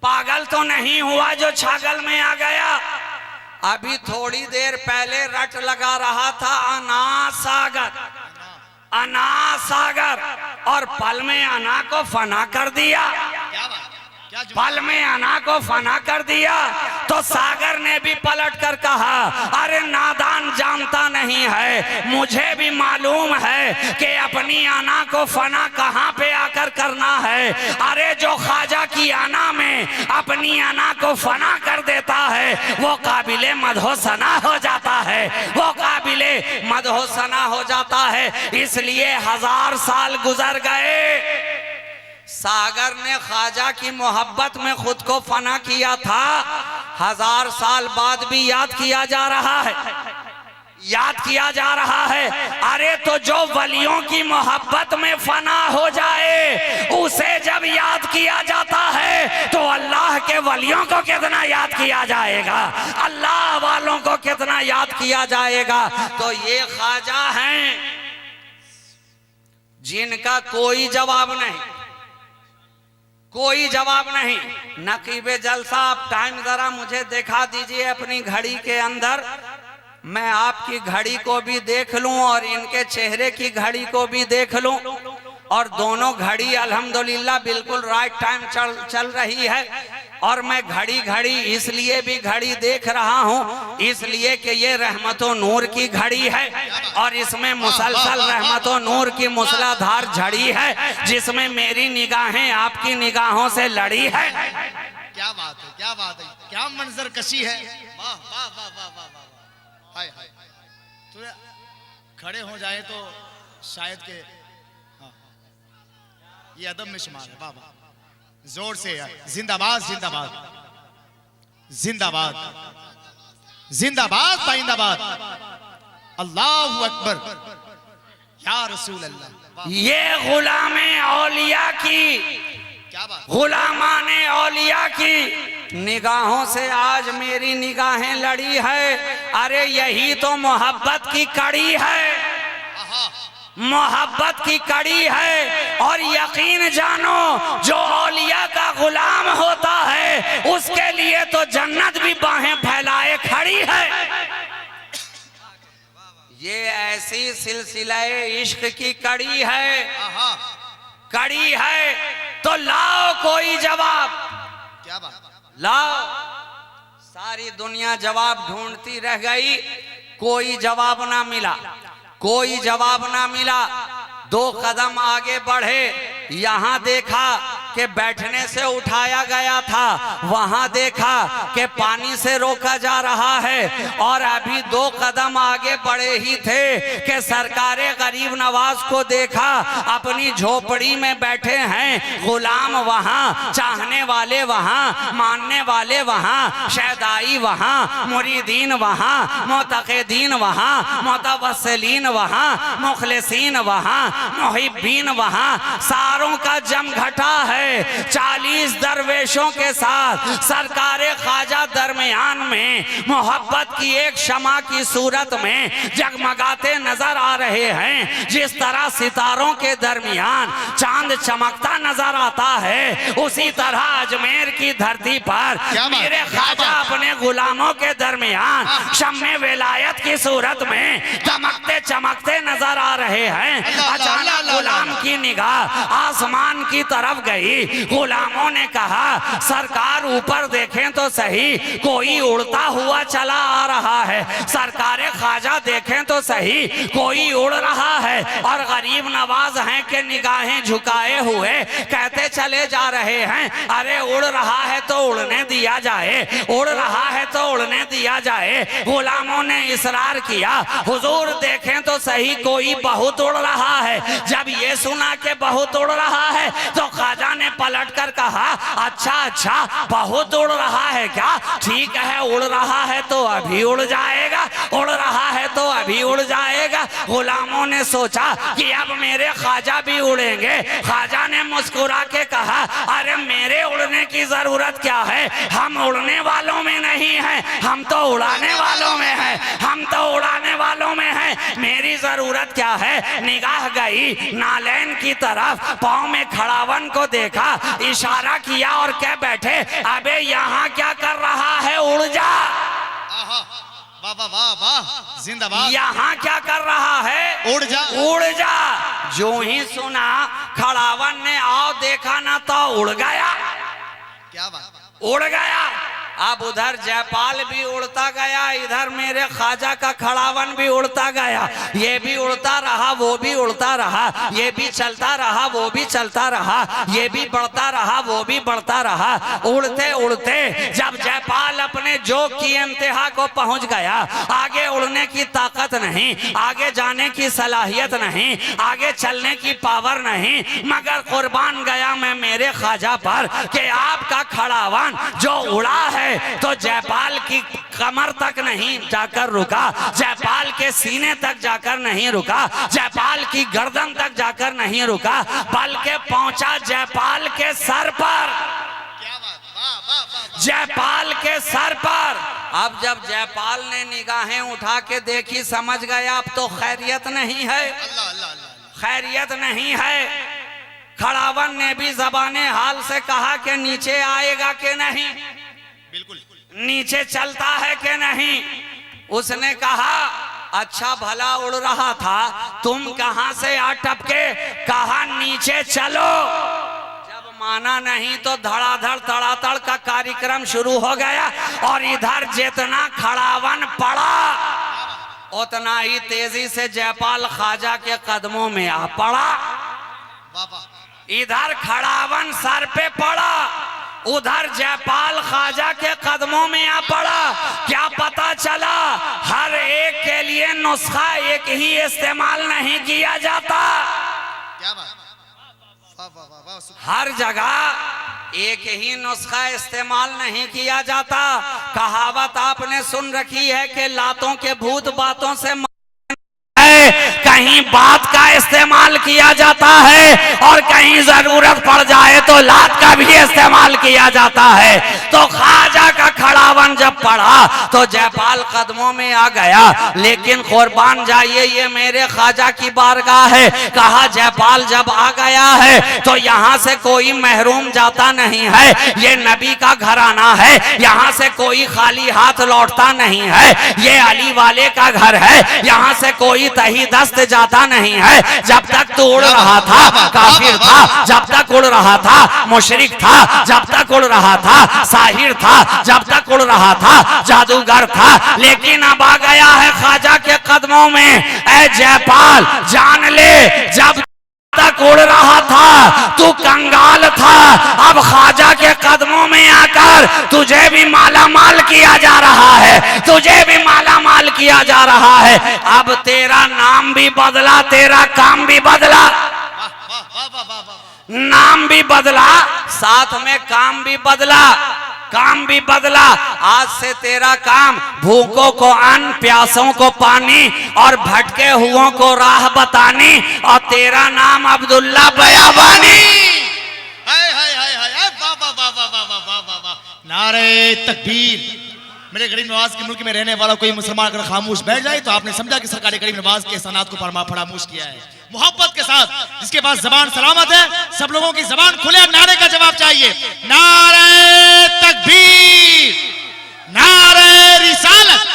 पागल तो नहीं हुआ जो छागल में आ गया? अभी थोड़ी देर पहले रट लगा रहा था अना सागर, अना सागर, और पल में अना को फना कर दिया, पल में अना को फना कर दिया। तो सागर ने भी पलट कर कहा, अरे नादान जानता नहीं है, मुझे भी मालूम है कि अपनी आना को फना कहाँ पे आकर करना है। अरे जो ख्वाजा की आना में अपनी आना को फना कर देता है वो काबिले मदहो सना हो जाता है, वो काबिले मदहो सना हो जाता है। इसलिए 1000 साल गुजर गए, सागर ने ख्वाजा की मोहब्बत में खुद को फना किया था, 1000 साल बाद भी याद किया जा रहा है, याद किया जा रहा है। अरे तो जो वलियों की मोहब्बत में फना हो जाए उसे जब याद किया जाता है तो अल्लाह के वलियों को कितना याद किया जाएगा, अल्लाह वालों को कितना याद किया जाएगा। तो ये ख्वाजा हैं जिनका कोई जवाब नहीं, कोई जवाब नहीं। नकीबे जलसा, आप टाइम जरा मुझे दिखा दीजिए अपनी घड़ी के अंदर, मैं आपकी घड़ी को भी देख लूं और इनके चेहरे की घड़ी को भी देख लूं, और दोनों घड़ी अल्हम्दुलिल्लाह बिल्कुल राइट टाइम चल रही है। और मैं घड़ी इसलिए भी घड़ी देख रहा हूँ इसलिए कि ये रहमतो नूर की घड़ी है और इसमें मुसलसल रहमतो नूर की मूसलाधार झड़ी है जिसमें मेरी निगाहें आपकी निगाहों से लड़ी है। क्या बात है, क्या बात है, क्या मंजर कशी है, वाह वाह वाह वाह वाह वाह, हाय हाय। तो खड़े हो जाए तो शायद के ये अदब में शुमार है। बाबा जोर से जिंदाबाद जिंदाबाद जिंदाबाद जिंदाबाद पाइंदाबाद, अल्लाहु अकबर या रसूल अल्लाह। ये गुलामे औलिया की, क्या बात, गुलामाने औलिया की निगाहों से आज मेरी निगाहें लड़ी है। अरे यही तो मोहब्बत की कड़ी है, मोहब्बत की कड़ी है। और यकीन जानो जो औलिया का गुलाम होता है उसके लिए तो जन्नत भी बाहें फैलाए खड़ी है। ये ऐसी सिलसिले इश्क की कड़ी है, कड़ी है। तो लाओ कोई जवाब, क्या बात, लाओ। सारी दुनिया जवाब ढूंढती रह गई, कोई जवाब ना मिला, कोई जवाब ना मिला। 2 कदम आगे बढ़े, यहाँ देखा कि बैठने से उठाया गया था, वहां देखा कि पानी से रोका जा रहा है, और अभी 2 कदम आगे बढ़े ही थे कि सरकारे गरीब नवाज को देखा अपनी झोपड़ी में बैठे हैं। गुलाम वहां, चाहने वाले वहां, मानने वाले वहां, शहदाई वहां, मुरीदीन वहां, मुतक़ीदीन वहां, मुतवस्सिलीन वहां, मुखलिसीन वहां, मुहिब्बीन वहां, सारों का जमघटा है। 40 दरवेशों के साथ सरकारे ख्वाजा दरमियान में मोहब्बत की एक शमा की सूरत में जगमगाते नजर आ रहे हैं। जिस तरह सितारों के दरमियान चांद चमकता नजर आता है, उसी तरह अजमेर की धरती पर मेरे ख्वाजा अपने गुलामों के दरमियान शम्मे विलायत की सूरत में चमकते चमकते नजर आ रहे हैं। अचानक गुलाम की निगाह आसमान की तरफ गई। गुलामों ने कहा, सरकार ऊपर देखें तो सही, कोई उड़ता हुआ चला आ रहा है। सरकारे ख्वाजा देखें तो सही, कोई उड़ रहा है। और गरीब नवाज हैं कि निगाहें झुकाए हुए कहते चले जा रहे हैं, अरे उड़ रहा है तो उड़ने दिया जाए, उड़ रहा है तो उड़ने दिया जाए। गुलामों ने इसरार किया, हुजूर देखें तो सही, कोई बहुत उड़ रहा है। जब ये सुना कि बहुत उड़ रहा है तो ख्वाजा ने पलटकर कहा, अच्छा अच्छा, बहुत उड़ रहा है क्या? ठीक है, उड़ रहा है तो अभी उड़ जाएगा, उड़ रहा है तो अभी उड़ जाएगा। गुलामों ने सोचा कि अब मेरे ख्वाजा भी उड़ेंगे। ख्वाजा ने मुस्कुरा के कहा, अरे मेरे उड़ने की जरूरत क्या है, हम उड़ने वालों में नहीं हैं, हम तो उड़ाने वालों में हैं, हम तो उड़ाने वालों में हैं, मेरी जरूरत क्या है। निगाह गई नालैन की तरफ, पाँव में खड़ावन को देखा, इशारा किया और कह बैठे, अबे यहाँ क्या कर रहा है, उड़ जा। वाह वाह वाह वाह, जिंदाबाद। यहाँ क्या कर रहा है, उड़ जा, उड़ जा। जो ही सुना खड़ावन ने आओ देखा ना तो उड़ गया। क्या बात, उड़ गया। अब उधर जयपाल भी उड़ता गया, इधर मेरे ख्वाजा का खड़ावन भी उड़ता गया। ये भी उड़ता रहा, वो भी उड़ता रहा, ये भी चलता रहा, वो भी चलता रहा, ये भी बढ़ता रहा, वो भी बढ़ता रहा। उड़ते उड़ते जब जयपाल अपने जोक की इंतहा को पहुंच गया, आगे उड़ने की ताकत नहीं, आगे जाने की सलाहियत नहीं, आगे चलने की पावर नहीं, मगर कुर्बान गया मैं मेरे ख्वाजा पर कि आपका खड़ावन जो उड़ा है तो जयपाल की कमर तक नहीं जाकर रुका, जयपाल के सीने तक जाकर नहीं रुका, जयपाल की गर्दन तक जाकर नहीं रुका, बल्कि पहुंचा जयपाल के सर पर। क्या बात, वाह वाह वाह, जयपाल के सर पर। अब जब जयपाल ने निगाहें उठा के देखी, समझ गया अब तो खैरियत नहीं है, अल्लाह अल्लाह अल्लाह, खैरियत नहीं है। खड़ावन ने भी ज़बाने हाल से कहा कि नीचे आएगा कि नहीं, बिल्कुल, नीचे चलता है कि नहीं। उसने कहा, अच्छा भला उड़ रहा था, तुम कहां से आ टपके, कहा नीचे चलो। जब माना नहीं तो धड़ाधड़ तड़ातड़ का कार्यक्रम शुरू हो गया, और इधर जितना खड़ावन पड़ा उतना ही तेजी से जयपाल ख्वाजा के कदमों में आ पड़ा। वाह वाह, इधर खड़ावन सर पे पड़ा, उधर जयपाल ख्वाजा के कदमों में आ पड़ा। क्या पता चला, हर एक के लिए नुस्खा एक ही इस्तेमाल नहीं किया जाता। क्या बात, वाह वाह वाह वाह, हर जगह एक ही नुस्खा इस्तेमाल नहीं किया जाता। कहावत आपने सुन रखी है कि लातों के भूत बातों से कहीं बात का इस्तेमाल किया जाता है, और कहीं जरूरत पड़ जाए तो लात का भी इस्तेमाल किया जाता है। तो ख्वाजा का खड़ावन जब पड़ा तो जयपाल कदमों में आ गया, लेकिन कुर्बान जाइए ये मेरे ख्वाजा की बारगाह है। कहा जयपाल जब आ गया है तो यहाँ से कोई महरूम जाता नहीं है, ये नबी का घराना है, यहाँ से कोई खाली हाथ लौटता नहीं है, ये अली वाले का घर है, यहाँ से कोई तही दस्त जाता नहीं है। जब तक तू उड़ रहा था काफिर था, जब तक उड़ रहा था मुशरिक था, जब तक उड़ रहा था साहिर था, जब तक उड़ रहा था, जादूगर था, लेकिन अब आ गया है ख्वाजा के कदमों में। ऐ जयपाल जान ले, जब तक उड़ रहा था तू कंगाल था, अब ख्वाजा के कदमों में आकर तुझे भी माला माल किया जा रहा है, तुझे भी माला माल किया जा रहा है। अब तेरा नाम भी बदला, तेरा काम भी बदला, नाम भी बदला, साथ में काम भी बदला, काम भी बदला। आज से तेरा काम भूखों को अन्न, प्यासों को पानी और भटके हुओं को राह बतानी, और तेरा नाम अब्दुल्ला बयाबानी। नारे तकबीर। मेरे गरीब नवाज के मुल्क में रहने वाला कोई मुसलमान अगर खामोश बैठ जाए तो आपने समझा कि सरकार गरीब नवाज के एहसानात को फरामोश किया है। मोहब्बत के साथ, जिसके पास जबान सलामत है, सब लोगों की जबान खुले, नारे का जवाब चाहिए। नारे तकबीर, नारे रिसालत।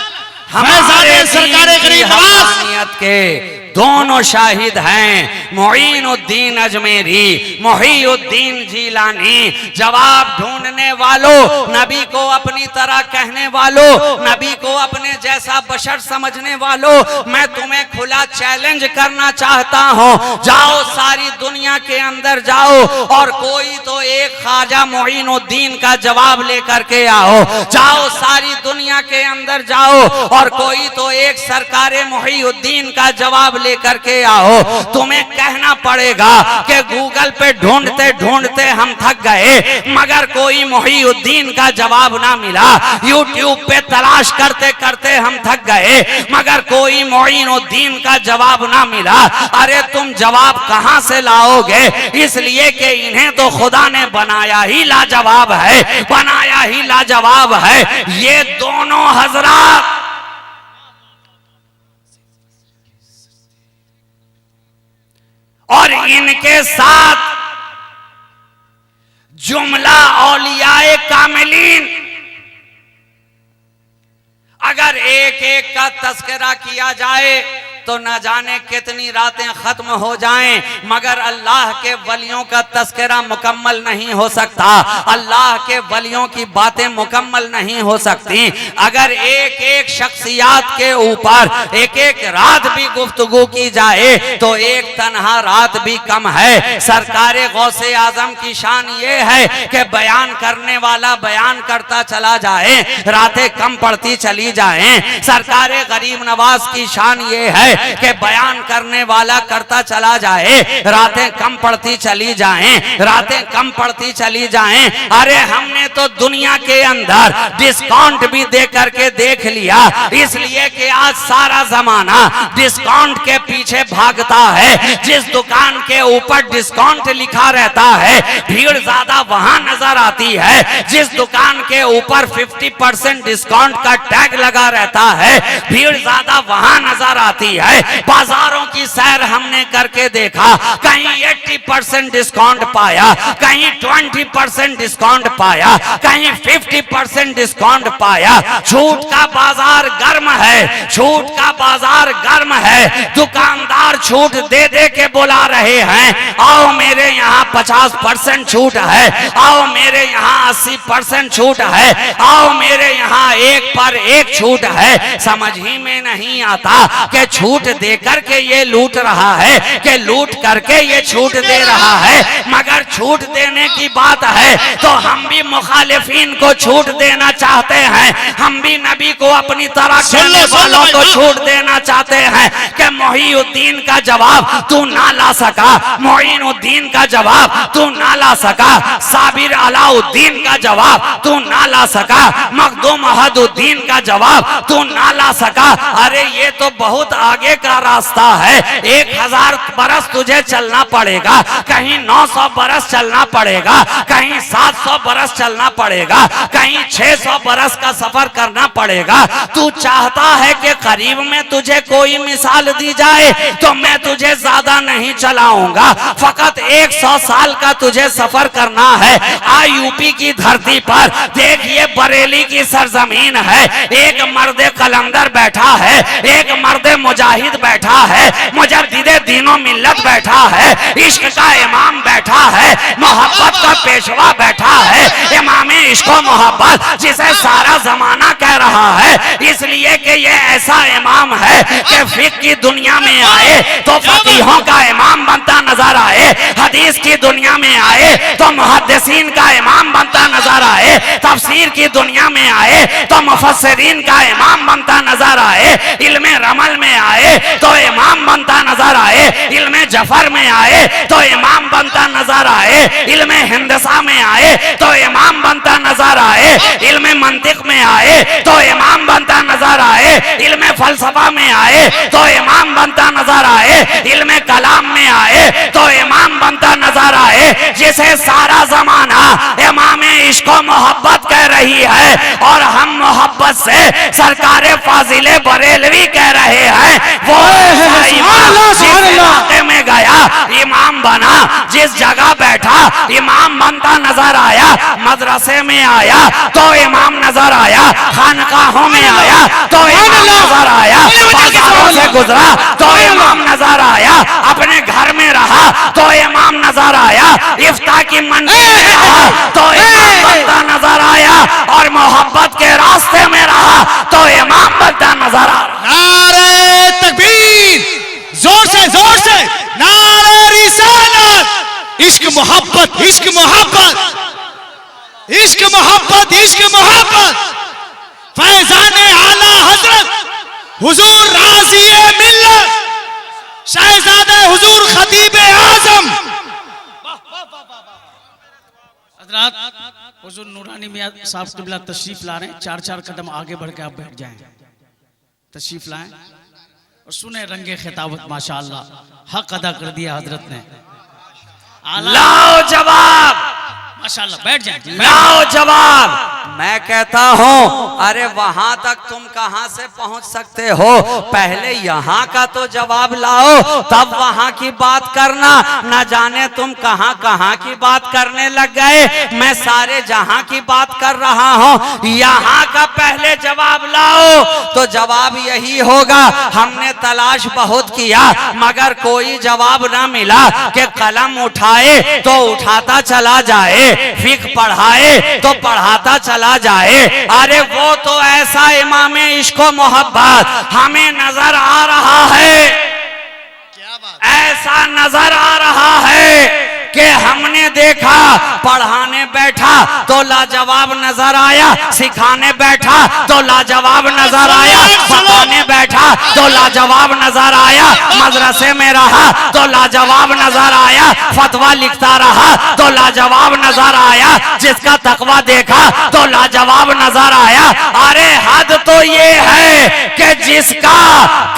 हमारे सरकार गरीब नवाज के दोनों शाहिद हैं, मोइनुद्दीन अजमेरी, मोहिउद्दीन जीलानी। जवाब ढूंढने वालों, नबी को अपनी तरह कहने वालों, नबी को अपने जैसा बशर समझने वालों, मैं तुम्हें खुला चैलेंज करना चाहता हूं। जाओ सारी दुनिया के अंदर जाओ और कोई तो एक ख्वाजा मोइनुद्दीन का जवाब लेकर के आओ। जाओ सारी दुनिया के अंदर जाओ और कोई तो एक सरकारे मोहिउद्दीन का जवाब लेकर के आओ। तुम्हें कहना पड़ेगा कि गूगल पे ढूंढते ढूंढते हम थक गए, मगर कोई मोहिउद्दीन का जवाब ना मिला। यूट्यूब पे तलाश करते करते हम थक गए, मगर कोई मोइनुद्दीन का जवाब ना मिला। अरे तुम जवाब कहां से लाओगे? इसलिए कि इन्हें तो खुदा ने बनाया ही लाजवाब है, बनाया ही लाजवाब है। ये दोनों हजरात और इनके साथ जुमला औलियाए कामिलीन, अगर एक एक का तस्करा किया जाए तो न जाने कितनी रातें खत्म हो जाएं, मगर अल्लाह के वलियों का तस्करा मुकम्मल नहीं हो सकता। अल्लाह के वलियों की बातें मुकम्मल नहीं हो सकती। अगर एक एक शख्सियात के ऊपर एक एक रात भी गुफ्तगू की जाए तो एक तन्हा रात भी कम है। सरकारे गौसे आजम की शान ये है कि बयान करने वाला बयान करता चला जाए, रातें कम पड़ती चली जाएं। सरकारे गरीब नवाज की शान ये है कि बयान करने वाला करता चला जाए, रातें कम पड़ती चली जाएं, रातें कम पड़ती चली जाएं। अरे हमने तो दुनिया के अंदर डिस्काउंट भी दे करके देख लिया, इसलिए कि आज सारा जमाना डिस्काउंट के पीछे भागता है। जिस दुकान के ऊपर डिस्काउंट लिखा रहता है भीड़ ज्यादा वहां नजर आती है। जिस दुकान के ऊपर 50% डिस्काउंट का टैग लगा रहता है भीड़ ज्यादा वहां नजर आती है। बाजारों की सैर हमने करके देखा, कहीं 80% डिस्काउंट पाया, कहीं 20% डिस्काउंट पाया, कहीं 50% डिस्काउंट पाया। छूट का बाजार गर्म है, छूट का बाजार गर्म है। दुकानदार छूट दे दे के बुला रहे हैं, आओ मेरे यहाँ 50% छूट है, आओ मेरे यहाँ 80% छूट है, आओ मेरे यहाँ 1 पर 1 छूट है। समझ ही में नहीं आता कि छूट दे करके ये लूट रहा है कि लूट करके ये छूट दे रहा है। मगर छूट देने की बात है तो हम भी मुखालिफिन को छूट देना चाहते हैं, हम भी नबी को अपनी तरह कहने वालों को छूट देना चाहते हैं कि मोहिउद्दीन का जवाब तू ना ला सका, मोइनुद्दीन का जवाब तू ना ला सका, साबिर अलाउद्दीन का जवाब तू ना ला सका, मखदूम अहदुद्दीन का जवाब तू ना ला सका। अरे ये तो बहुत आगे का रास्ता है। 1000 बरस तुझे चलना पड़ेगा, कहीं 900 बरस चलना पड़ेगा, कहीं 700 बरस चलना पड़ेगा, कहीं 600 बरस का सफर करना पड़ेगा। तू चाहता है कि करीब में तुझे कोई मिसाल दी जाए तो मैं तुझे ज्यादा नहीं नहीं चलाऊंगा। फकत 100 साल का तुझे सफर करना है। आ यूपी की धरती पर देखिए, बरेली की सरजमीन है। एक मर्द कलंदर बैठा है, एक मर्द मुजाहिद बैठा है, मुजद्दिदे दीनो मिल्लत बैठा है, इश्क का इमाम बैठा है, मोहब्बत का पेशवा बैठा है, इमामे इश्क व मोहब्बत जिसे सारा जमाना कह रहा है। इसलिए कि ये ऐसा इमाम है कि फिक्र की दुनिया में आए तो फकीहों का इमाम बनता नजर आए, हदीस की दुनिया में आए तो मुहद्दिसीन का इमाम बनता नजर आए, तफसीर की दुनिया में आए तो मुफस्सिरीन का इमाम बनता नजर आए, इल्मे रमल में आए तो इमाम बनता नजर आए, इल्मे जफर में आए तो इमाम बनता नजर आए, इल्मे हिंदसा में आए तो इमाम बनता नजर आए, इल्मे मंतिक में आए तो इमाम बनता नजर आए, इल्मे फलसफा में आए तो इमाम बनता नजर आए, इल्मे कलाम में आए तो इमाम बनता नजर आए। जिसे सारा जमाना इमामे इश्क व मोहब्बत कह रही है और हम मोहब्बत से सरकारे फाजिले बरेलवी कह रहे हैं, वो जिस इलाके में गया इमाम बना, जिस जगह बैठा इमाम बनता नजर आया, मदरसे में आया तो इमाम नजर आया, खानकाहों में आया तो इमाम नजर आया, बाजारों से गुजरा तो इमाम नजर आया, अपने घर में रहा तो इमाम नजर आया, इफ्ता की मंजिल में रहा तो इमाम बनता नजर आया, और मोहब्बत के रास्ते में रहा तो इमाम बनता नजर आ रहा। नारे तकबीर, जोर से नारे रिसालत। इश्क मोहब्बत, इश्क मोहब्बत, इश्क मोहब्बत, इश्क मोहब्बत। फैजाने आला हजरत हुजूर राज़िए मिल्लत, शहजादे हुजूर खतीबे आजम। हजरात हुजूर नूरानी मियां साहब क़िबला तशरीफ ला रहे हैं। 4-4 कदम आगे बढ़ के आप बैठ जाएं, तशरीफ लाएं और सुने रंगे खिताबत। माशाअल्लाह हक अदा कर दिया हजरत ने। लाओ जवाब, माशाअल्लाह, बैठ जाएं, लाओ जवाब। मैं कहता हूँ, अरे वहां तक तुम कहां से पहुंच सकते हो? पहले यहाँ का तो जवाब लाओ, तब वहां की बात करना। न जाने तुम कहां कहां की बात करने लग गए। मैं सारे जहां की बात कर रहा हूँ, यहाँ का पहले जवाब लाओ। तो जवाब यही होगा, हमने तलाश बहुत किया मगर कोई जवाब ना मिला कि कलम उठाए तो उठाता चला जाए, फिक्र पढ़ाए तो पढ़ाता चला जाए। अरे वो तो ऐसा इमामे इश्क व मोहब्बत हमें नजर आ रहा है, ऐसा नजर आ रहा है कि हमने देखा, पढ़ाने बैठा तो लाजवाब नजर आया, सिखाने बैठा तो लाजवाब नजर आया, बताने बैठा तो लाजवाब नजर आया, मदरसे में रहा तो लाजवाब नजर आया, फतवा लिखता रहा तो लाजवाब नजर आया, जिसका तकवा देखा तो लाजवाब नजर आया। अरे हद तो ये है कि जिसका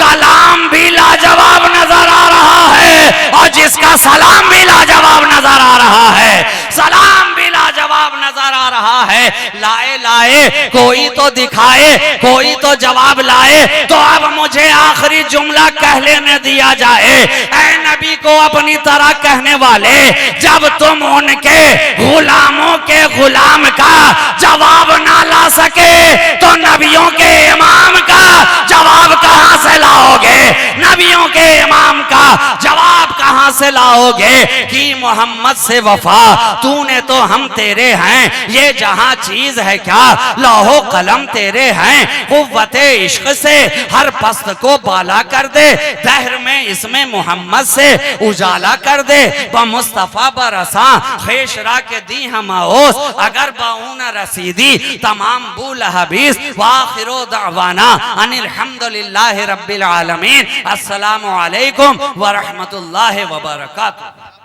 कलाम भी लाजवाब नजर आ रहा है और जिसका सलाम भी लाजवाब नजर आ रहा है, सलाम भी लाजवाब नजर आ रहा है। लाए लाए कोई तो दिखाए, कोई तो जवाब लाए। तो अब मुझे आखिरी जुमला कह लेने दिया जाए। ऐ नबी को अपनी तरह कहने वाले, जब तुम उनके गुलामों के गुलाम का जवाब ना ला सके तो नबियों के इमाम का जवाब कहां से लाओगे? नबियों के इमाम का जवाब कहां से लाओगे? कि मोहम्मद से वफा तूने तो हम तेरे हैं, ये जहां चीज है क्या लौहो कलम तेरे हैं। कुव्वते इश्क से हर पस्त को बाला कर दे, दहर में इसमें मोहम्मद से उजाला कर दे। ब मुस्तफा बरसा खेशरा के दी हम ओस, अगर बाउन रसीदी तमाम बुल हबीस। वाखिरो दावाना अनिल हम्दुलिल्लाहि रब्बिल आलमीन। अस्सलामु अलैकुम व रहमतुल्लाहि व बरकातुहू।